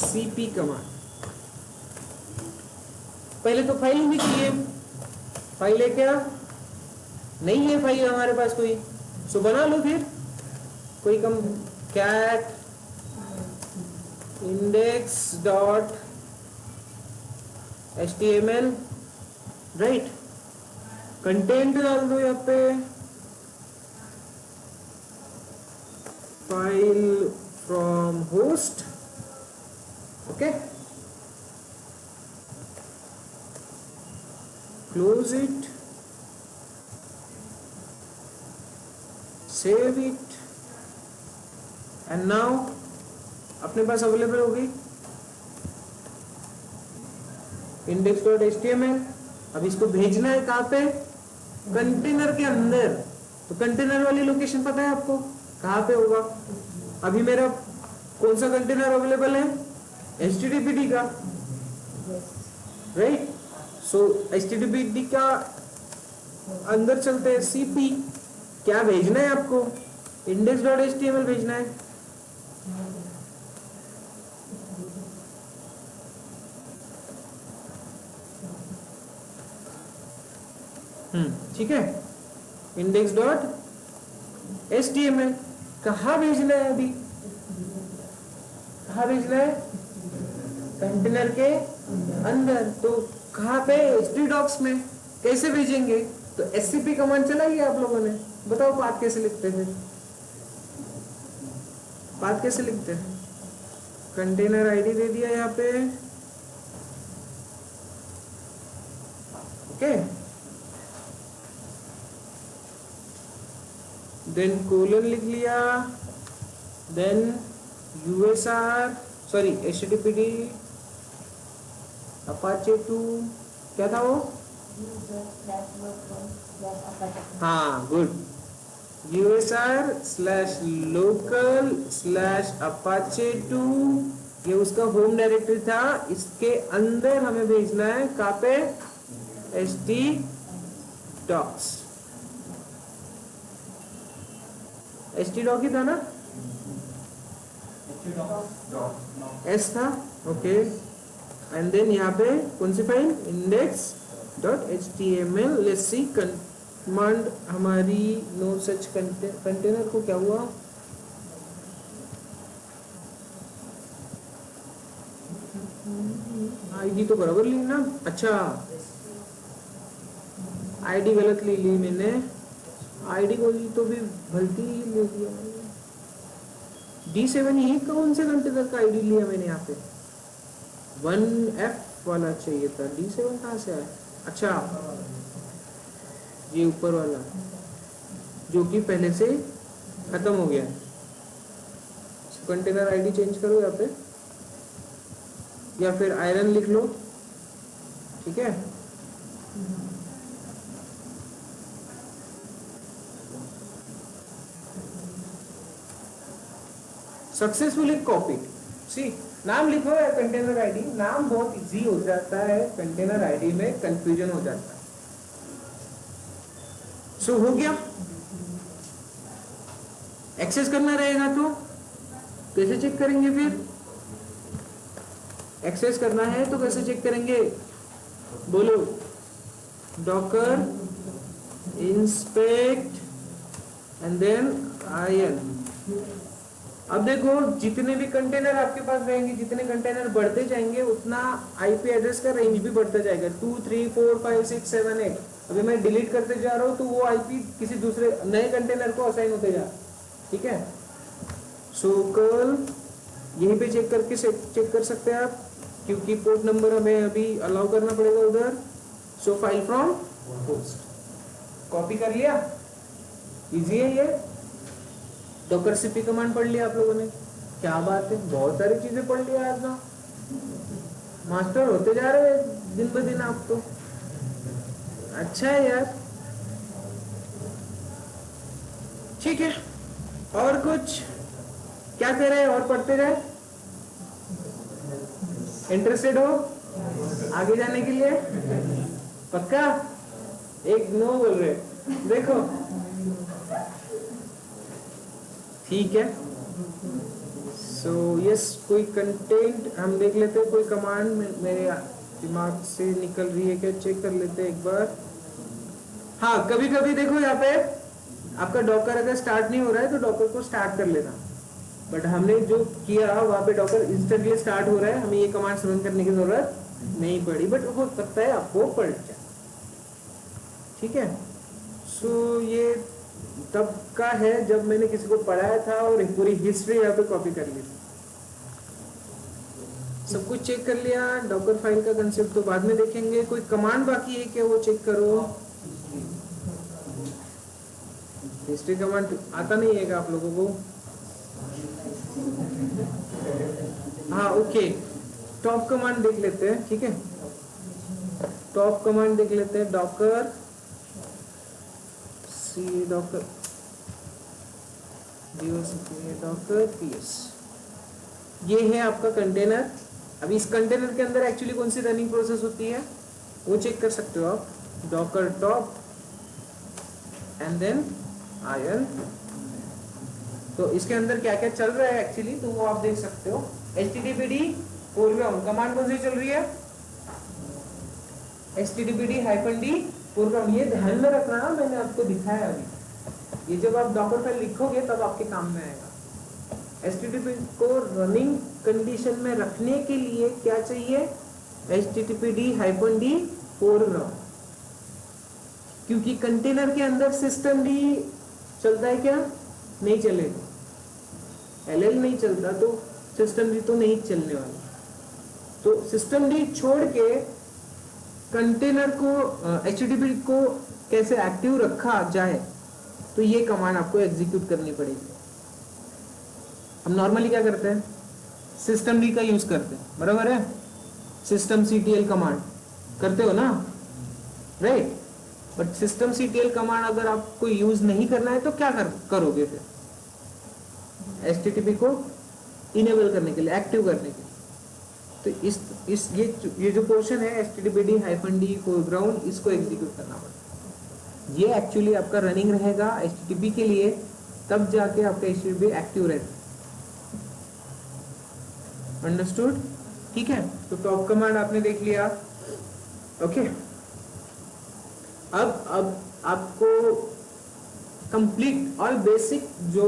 cp कमांड। पहले तो फाइल नहीं चाहिए, फाइल है क्या, नहीं है फाइल हमारे पास कोई, सो बना लो फिर कोई कम कैट index.html, राइट। कंटेंट डाल दो यहाँ पे, file from host, okay, close it, save it, and now अपने पास अवेलेबल हो गई index.html। अब इसको भेजना है कहाँ पे, कंटेनर के अंदर, तो कंटेनर वाली लोकेशन पता है आपको कहाँ पे होगा। अभी मेरा कौन सा कंटेनर अवेलेबल है, httpd का, राइट। सो httpd का अंदर चलते हैं, cp क्या भेजना है आपको, index.html भेजना है। ठीक है, index.html कहाँ भेजना है, अभी कहाँ भेजना है, कंटेनर के अंदर, तो कहाँ पे, htdocs में। कैसे भेजेंगे, तो scp कमांड चलाई है आप लोगों ने, बताओ पाथ कैसे लिखते हैं, पाथ कैसे लिखते हैं, कंटेनर आईडी दे दिया यहाँ पे, ओके, देन कोलन लिख लिया, देन httpd apache 2 क्या था वो, हाँ गुड, usr/local/apache 2, ये उसका होम डायरेक्टरी था, इसके अंदर हमें भेजना है कहाँ पे, htdocs, htdoc ही था ना, s था, ओके, एंड देन यहाँ पे कौन सी file, index.html। Let's see command हमारी नो सच कंटेनर को क्या हुआ, आईडी तो बराबर ली ना, अच्छा आईडी गलत ले ली मैंने, आईडी को तो भी भलती ही ले लिया, D7 ये कौन से कंटेनर का आईडी लिया मैंने, यहाँ पे 1F वाला चाहिए था, D7 कहाँ से आया, अच्छा ये ऊपर वाला जो कि पहले से खत्म हो गया है। कंटेनर आईडी चेंज करो यहाँ पे, या फिर आयरन लिख लो, ठीक है, सक्सेसफुली कॉपी, सी नाम लिखो या कंटेनर आईडी, नाम बहुत इजी हो जाता है, कंटेनर आईडी में कंफ्यूजन हो जाता है। सो हो गया, एक्सेस करना रहेगा तो कैसे चेक करेंगे, फिर एक्सेस करना है तो कैसे चेक करेंगे, बोलो, Docker inspect and then in। अब देखो जितने भी कंटेनर आपके पास रहेंगे, जितने कंटेनर बढ़ते जाएंगे उतना आईपी एड्रेस का रेंज भी बढ़ता जाएगा, 2 3 4 5 6 7 8। अभी मैं डिलीट करते जा रहा हूँ तो वो आईपी किसी दूसरे नए कंटेनर को असाइन होते जा, ठीक है। सो कल यहीं पे चेक करके चेक कर सकते हैं आप, क्योंकि पोर्ट नंबर हमें अभी अलाउ करना पड़ेगा उधर। सो फाइल फ्रॉम होस्ट कॉपी कर लिया, इजी है ये। डॉकर सीपी कमांड पढ़ लिया आप लोगों ने, क्या बात है, बहुत सारी चीजें पढ़ लिया आज ना, मास्टर होते जा रहे हैं दिन ब दिन आप तो, अच्छा है यार, ठीक है। और कुछ क्या कह रहे हैं, और पढ़ते जाए, इंटरेस्टेड हो आगे जाने के लिए? पक्का? एक नो बोल रहे, देखो ठीक है। सो यस, कोई कंटेंट हम देख लेते हैं, कोई कमांड मेरे दिमाग से निकल रही है क्या, चेक कर लेते हैं एक बार। हाँ, कभी कभी देखो यहाँ पे आपका डॉकर अगर स्टार्ट नहीं हो रहा है तो डॉकर को स्टार्ट कर लेना, बट हमने जो किया वहाँ पे डॉकर इंस्टेंटली स्टार्ट हो रहा है, हमें ये कमांड रन करने की जरूरत नहीं पड़ी, बट हो सकता है आपको पड़ जाए। ठीक है, सो ये तब का है जब मैंने किसी को पढ़ाया था और पूरी हिस्ट्री यहाँ पे कॉपी कर ली थी। सब कुछ चेक कर लिया, डॉकर फाइल का कंसेप्ट तो बाद में देखेंगे। कोई कमांड बाकी है क्या, वो चेक करो। हिस्ट्री कमांड आता नहीं है क्या आप लोगों को? हाँ ओके, टॉप कमांड देख लेते हैं। ठीक है, टॉप कमांड देख लेते हैं। डॉकर सी, डॉकर डॉकर पीएस, ये है आपका कंटेनर। अभी इस कंटेनर के अंदर एक्चुअली कौन सी रनिंग प्रोसेस होती है वो चेक कर सकते हो आप। डॉकर टॉप एंड देन आयरन, तो इसके अंदर क्या क्या चल रहा है एक्चुअली तो वो आप देख सकते हो। httpd फोरग्राउंड कमांड कौन सी चल रही है? httpd-d foreground. ये ध्यान में रखना, मैंने आपको दिखाया अभी, ये जब आप डॉकर फाइल लिखोगे तब आपके काम में आएगा। http को रनिंग कंडीशन में रखने के लिए क्या चाहिए? httpd-d फोरग्राउंड, क्योंकि कंटेनर के अंदर सिस्टम डी चलता है क्या? नहीं चलेगा। LL नहीं चलता तो सिस्टम डी तो नहीं चलने वाला। तो सिस्टम डी छोड़ के कंटेनर को HTTP को कैसे एक्टिव रखा जाए, तो ये कमांड आपको एग्जीक्यूट करनी पड़ेगी। हम नॉर्मली क्या करते हैं? सिस्टम डी का यूज करते हैं, बराबर है? सिस्टम CTL कमांड करते हो ना, right? But system CTL command अगर आपको यूज नहीं करना है तो क्या करोगे फिर? HTTP को इनेबल करने के लिए, एक्टिव करने के लिए, तो ये जो पोर्शन है httpd-d फोरग्राउंड, इसको एग्जीक्यूट करना पड़ता है। ये एक्चुअली आपका रनिंग रहेगा HTTP के लिए, तब जाके आपका HTTP एक्टिव रहता है। अंडरस्टूड? ठीक है, तो टॉप कमांड आपने देख लिया। ओके, अब आपको कंप्लीट और बेसिक जो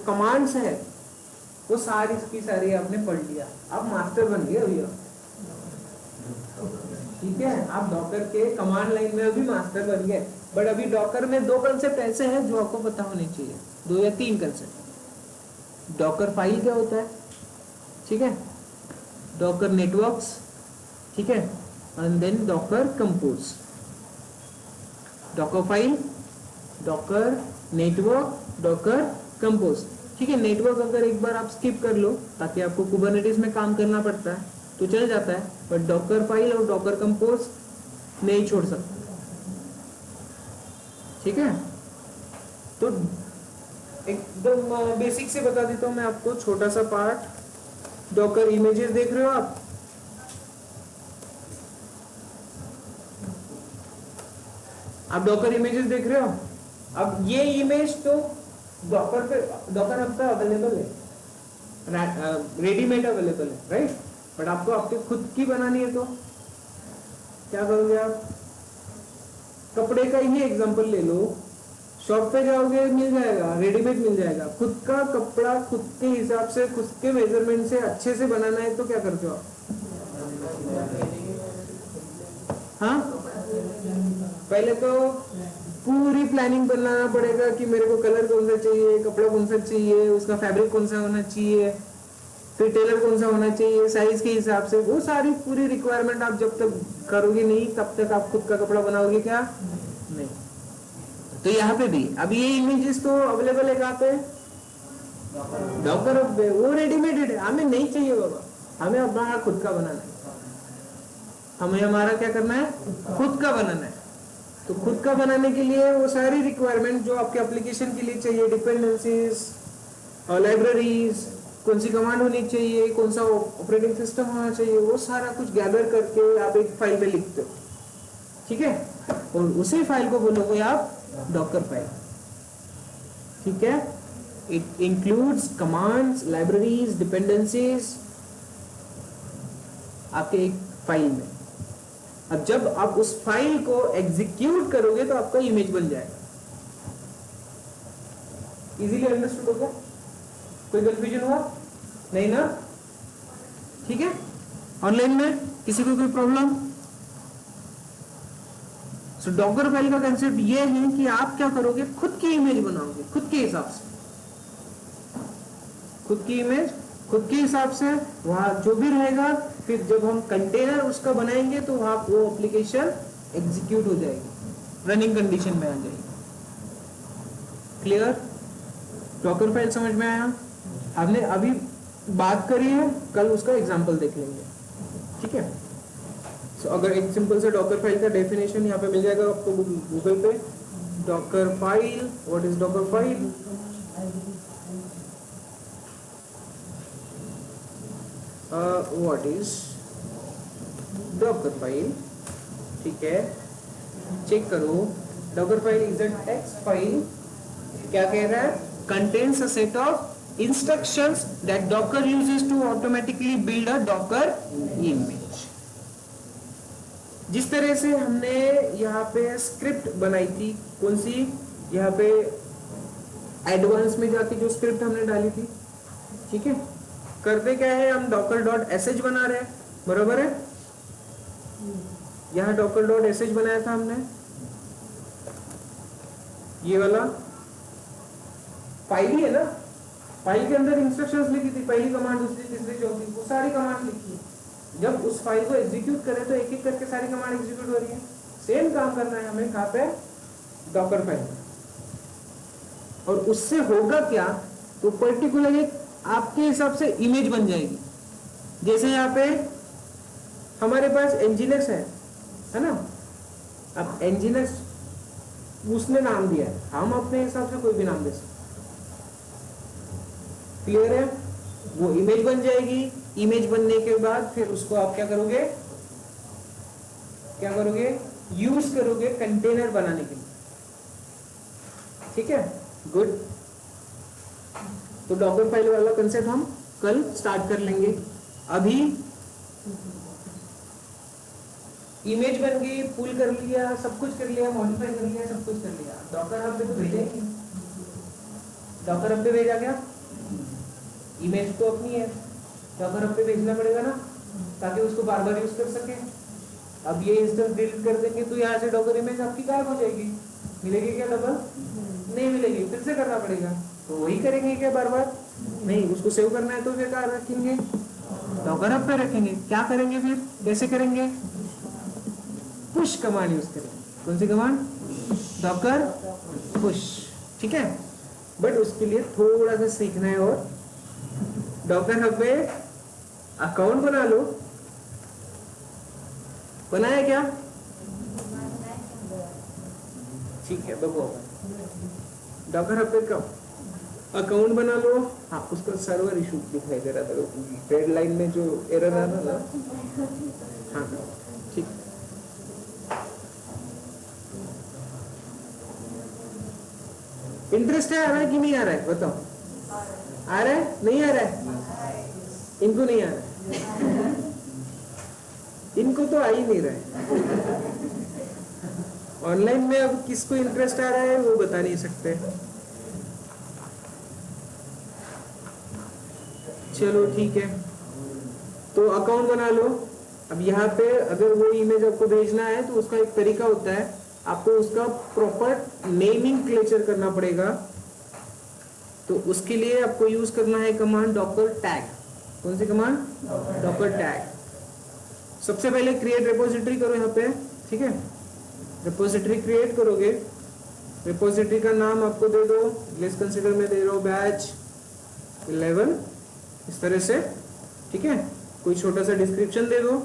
कमांड्स है वो सारी की सारी आपने पढ़ लिया, आप मास्टर बन गए अभी। ठीक है, आप डॉकर के कमांड लाइन में अभी मास्टर बन गए। बट अभी डॉकर में दो कंसेप्ट ऐसे हैं जो आपको पता होने चाहिए, 2 या 3 कंसेप्ट। डॉकर फाइल क्या होता है, ठीक है, डॉकर नेटवर्क्स, ठीक है, and then Docker compose. Docker file, Docker network, Docker compose. ठीक है, नेटवर्क अगर एक बार आप स्किप कर लो ताकि आपको कुबरनेटिस में काम करना पड़ता है तो चल जाता है, बट डॉकर फाइल और डॉकर कंपोज नहीं छोड़ सकते। ठीक है, तो एकदम बेसिक से बता देता हूं मैं आपको, छोटा सा पार्ट। डॉकर इमेजेस देख रहे हो आप डॉकर इमेजेस देख रहे हो। अब ये इमेज तो डॉकर पे, डॉकर आपका अवेलेबल है, रेडीमेड अवेलेबल है, राइट? बट आपको आपके खुद की बनानी है तो क्या करोगे आप? कपड़े का ही एग्जांपल ले लो, शॉप पे जाओगे मिल जाएगा, रेडीमेड मिल जाएगा। खुद का कपड़ा खुद के हिसाब से, खुद के मेजरमेंट से अच्छे से बनाना है तो क्या करते हो आप? हाँ, पहले तो पूरी प्लानिंग बनाना पड़ेगा कि मेरे को कलर कौन सा चाहिए, कपड़ा कौन सा चाहिए, उसका फैब्रिक कौन सा होना चाहिए, फिर टेलर कौन सा होना चाहिए, साइज के हिसाब से। वो सारी पूरी रिक्वायरमेंट आप जब तक करोगे नहीं तब तक आप खुद का कपड़ा बनाओगे क्या? नहीं। तो यहाँ पे भी अब ये इमेजेस तो अवेलेबल है कहाँ पे? डॉकर पे, वो रेडीमेड है, हमें नहीं चाहिए बाबा, हमें अपना खुद का बनाना है। हमें हमारा क्या करना है? खुद का बनाना है। तो खुद का बनाने के लिए वो सारी रिक्वायरमेंट जो आपके एप्लीकेशन के लिए चाहिए, डिपेंडेंसीज और लाइब्रेरीज, कौन सी कमांड होनी चाहिए, कौन सा ऑपरेटिंग सिस्टम होना चाहिए, वो सारा कुछ गैदर करके आप एक फाइल में लिखते हो, ठीक है, और उसी फाइल को बोलोगे आप डॉकर फाइल, ठीक है। It includes commands, libraries, dependencies आपके एक फाइल में। अब जब आप उस फाइल को एग्जीक्यूट करोगे तो आपका इमेज बन जाएगा। इजीली अंडरस्टूड होगा? कोई कंफ्यूजन हुआ? नहीं ना? ठीक है। ऑनलाइन में किसी को कोई प्रॉब्लम? सो डॉकर फाइल का कंसेप्ट ये है कि आप क्या करोगे, खुद की इमेज बनाओगे, खुद के हिसाब से, खुद की इमेज खुद के हिसाब से, वहां जो भी रहेगा, फिर जब हम कंटेनर उसका बनाएंगे तो वहां वो एप्लीकेशन एग्जीक्यूट हो जाएगी, रनिंग कंडीशन में आ जाएगी। क्लियर? डॉकर फाइल समझ में आया? हमने अभी बात करी है, कल उसका एग्जांपल देख लेंगे, ठीक है। सो अगर एक सिंपल सा डॉकर फाइल का डेफिनेशन यहाँ पे मिल जाएगा आपको गूगल पे, Docker file, what is Docker file? What is Docker file, ठीक है, चेक करो। Docker file is a text file, क्या कह रहा है, contains a set of instructions that Docker uses to automatically build a Docker image। जिस तरह से हमने यहाँ पे स्क्रिप्ट बनाई थी, कौन सी, यहाँ पे एडवांस में जाके जो स्क्रिप्ट हमने डाली थी, ठीक है, करते क्या है, हम docker.sh बना रहे हैं, बराबर है। यहाँ docker.sh बनाया था हमने, ये वाला फाइल ही है ना, फाइल के अंदर इंस्ट्रक्शंस लिखी थी, पहली कमांड, दूसरी, तीसरी, चौथी, वो सारी कमांड लिखी है। जब उस फाइल को एग्जीक्यूट करें तो एक एक करके सारी कमांड एग्जीक्यूट हो रही है। सेम काम करना है हमें कहाँ पे, डॉकर फाइल। और उससे होगा क्या, तो पर्टिकुलर एक आपके हिसाब से इमेज बन जाएगी। जैसे यहाँ पे हमारे पास एनजीनेक्स है ना, अब एनजीनेक्स उसने नाम दिया है, हम अपने हिसाब से कोई भी नाम दे सकते। क्लियर है? वो इमेज बन जाएगी। इमेज बनने के बाद फिर उसको आप क्या करोगे, यूज करोगे कंटेनर बनाने के लिए, ठीक है, गुड। तो डॉकर फाइल वाला कंसेप्ट हम कल स्टार्ट कर लेंगे। अभी इमेज बन गई, पुल कर लिया, सब कुछ कर लिया, मॉडिफाई कर लिया, सब कुछ कर लिया, डॉकर हब पे तो भेजेंगे, डॉकर हब पे भेजा क्या, इमेज तो अपनी है, डॉकर हब पे भेजना पड़ेगा ना, ताकि उसको बार बार यूज कर सके। अब ये इंस्टेंस डिलीट कर देंगे तो यहाँ से डॉकर इमेज आपकी गायब हो जाएगी, मिलेगी क्या डबल? नहीं मिलेगी, फिर से करना पड़ेगा। तो वही करेंगे क्या बार बार? नहीं, उसको सेव करना है तो फिर कहाँ रखेंगे, डॉकर हब पे रखेंगे। क्या करेंगे फिर, कैसे करेंगे, पुश कमांड यूज करेंगे। कौन सी कमांड, डॉकर पुश, ठीक है। बट उसके लिए थोड़ा सा सीखना है। और डॉकर हब पे अकाउंट बना लो, बनाया क्या, ठीक है, बगो डॉकर हब पे अकाउंट बना लो। हाँ, उसका सर्वर इशू दिखाई दे रहा था, डेडलाइन में जो एरर आ रहा था। हाँ ठीक, इंटरेस्ट है, आ रहा है कि नहीं आ रहा है, बताओ, आ रहा है, नहीं आ रहा है, इनको नहीं आ रहा है, इनको तो आ ही नहीं रहा है। ऑनलाइन में अब किसको इंटरेस्ट आ रहा है वो बता नहीं सकते। चलो ठीक है, तो अकाउंट बना लो। अब यहाँ पे अगर वो इमेज आपको भेजना है तो उसका एक तरीका होता है, आपको उसका प्रॉपर नेमिंग क्लेचर करना पड़ेगा। तो उसके लिए आपको यूज करना है कमांड डॉकर टैग। कौन सी कमांड, डॉकर टैग। सबसे पहले क्रिएट रिपोजिटरी करो यहाँ पे, ठीक है, रिपोजिटरी क्रिएट करोगे, रिपोजिटरी का नाम आपको दे दो, लिस्ट कंसीडर में दे दो बैच 11 इस तरह से, ठीक है, कोई छोटा सा डिस्क्रिप्शन दे दो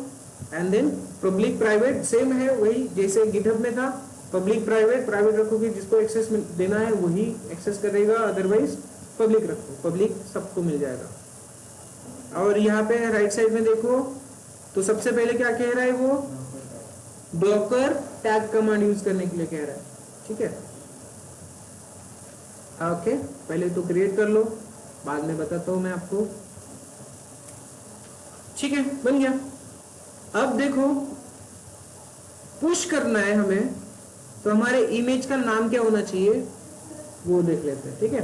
and then public private same है वही जैसे गिटहब में था, पब्लिक प्राइवेट, प्राइवेट रखोगे जिसको एक्सेस देना है वही एक्सेस करेगा, अदरवाइज पब्लिक रखो, पब्लिक सबको मिल जाएगा। और यहाँ पे राइट साइड में देखो तो सबसे पहले क्या कह रहा है वो, डॉकर टैग कमांड यूज करने के लिए कह रहा है। ठीक है, ओके, पहले तो क्रिएट कर लो, बाद में बताता हूं मैं आपको। ठीक है, बन गया। अब देखो पुश करना है हमें, तो हमारे इमेज का नाम क्या होना चाहिए वो देख लेते हैं। ठीक है,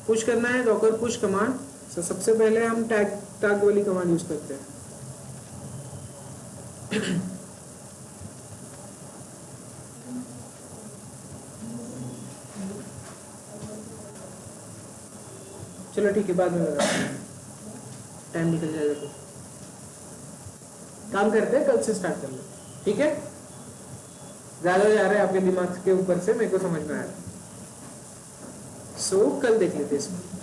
पुश करना है डॉकर पुश कमांड। तो सबसे पहले हम टैग वाली कमांड यूज करते हैं। चलो ठीक है, बाद में टाइम निकल जाएगा तो काम करते हैं, कल से स्टार्ट कर लो। ठीक है, ज्यादा जा रहा है आपके दिमाग के ऊपर से, मेरे को समझ में आया। सो कल देख लेते हैं इसको।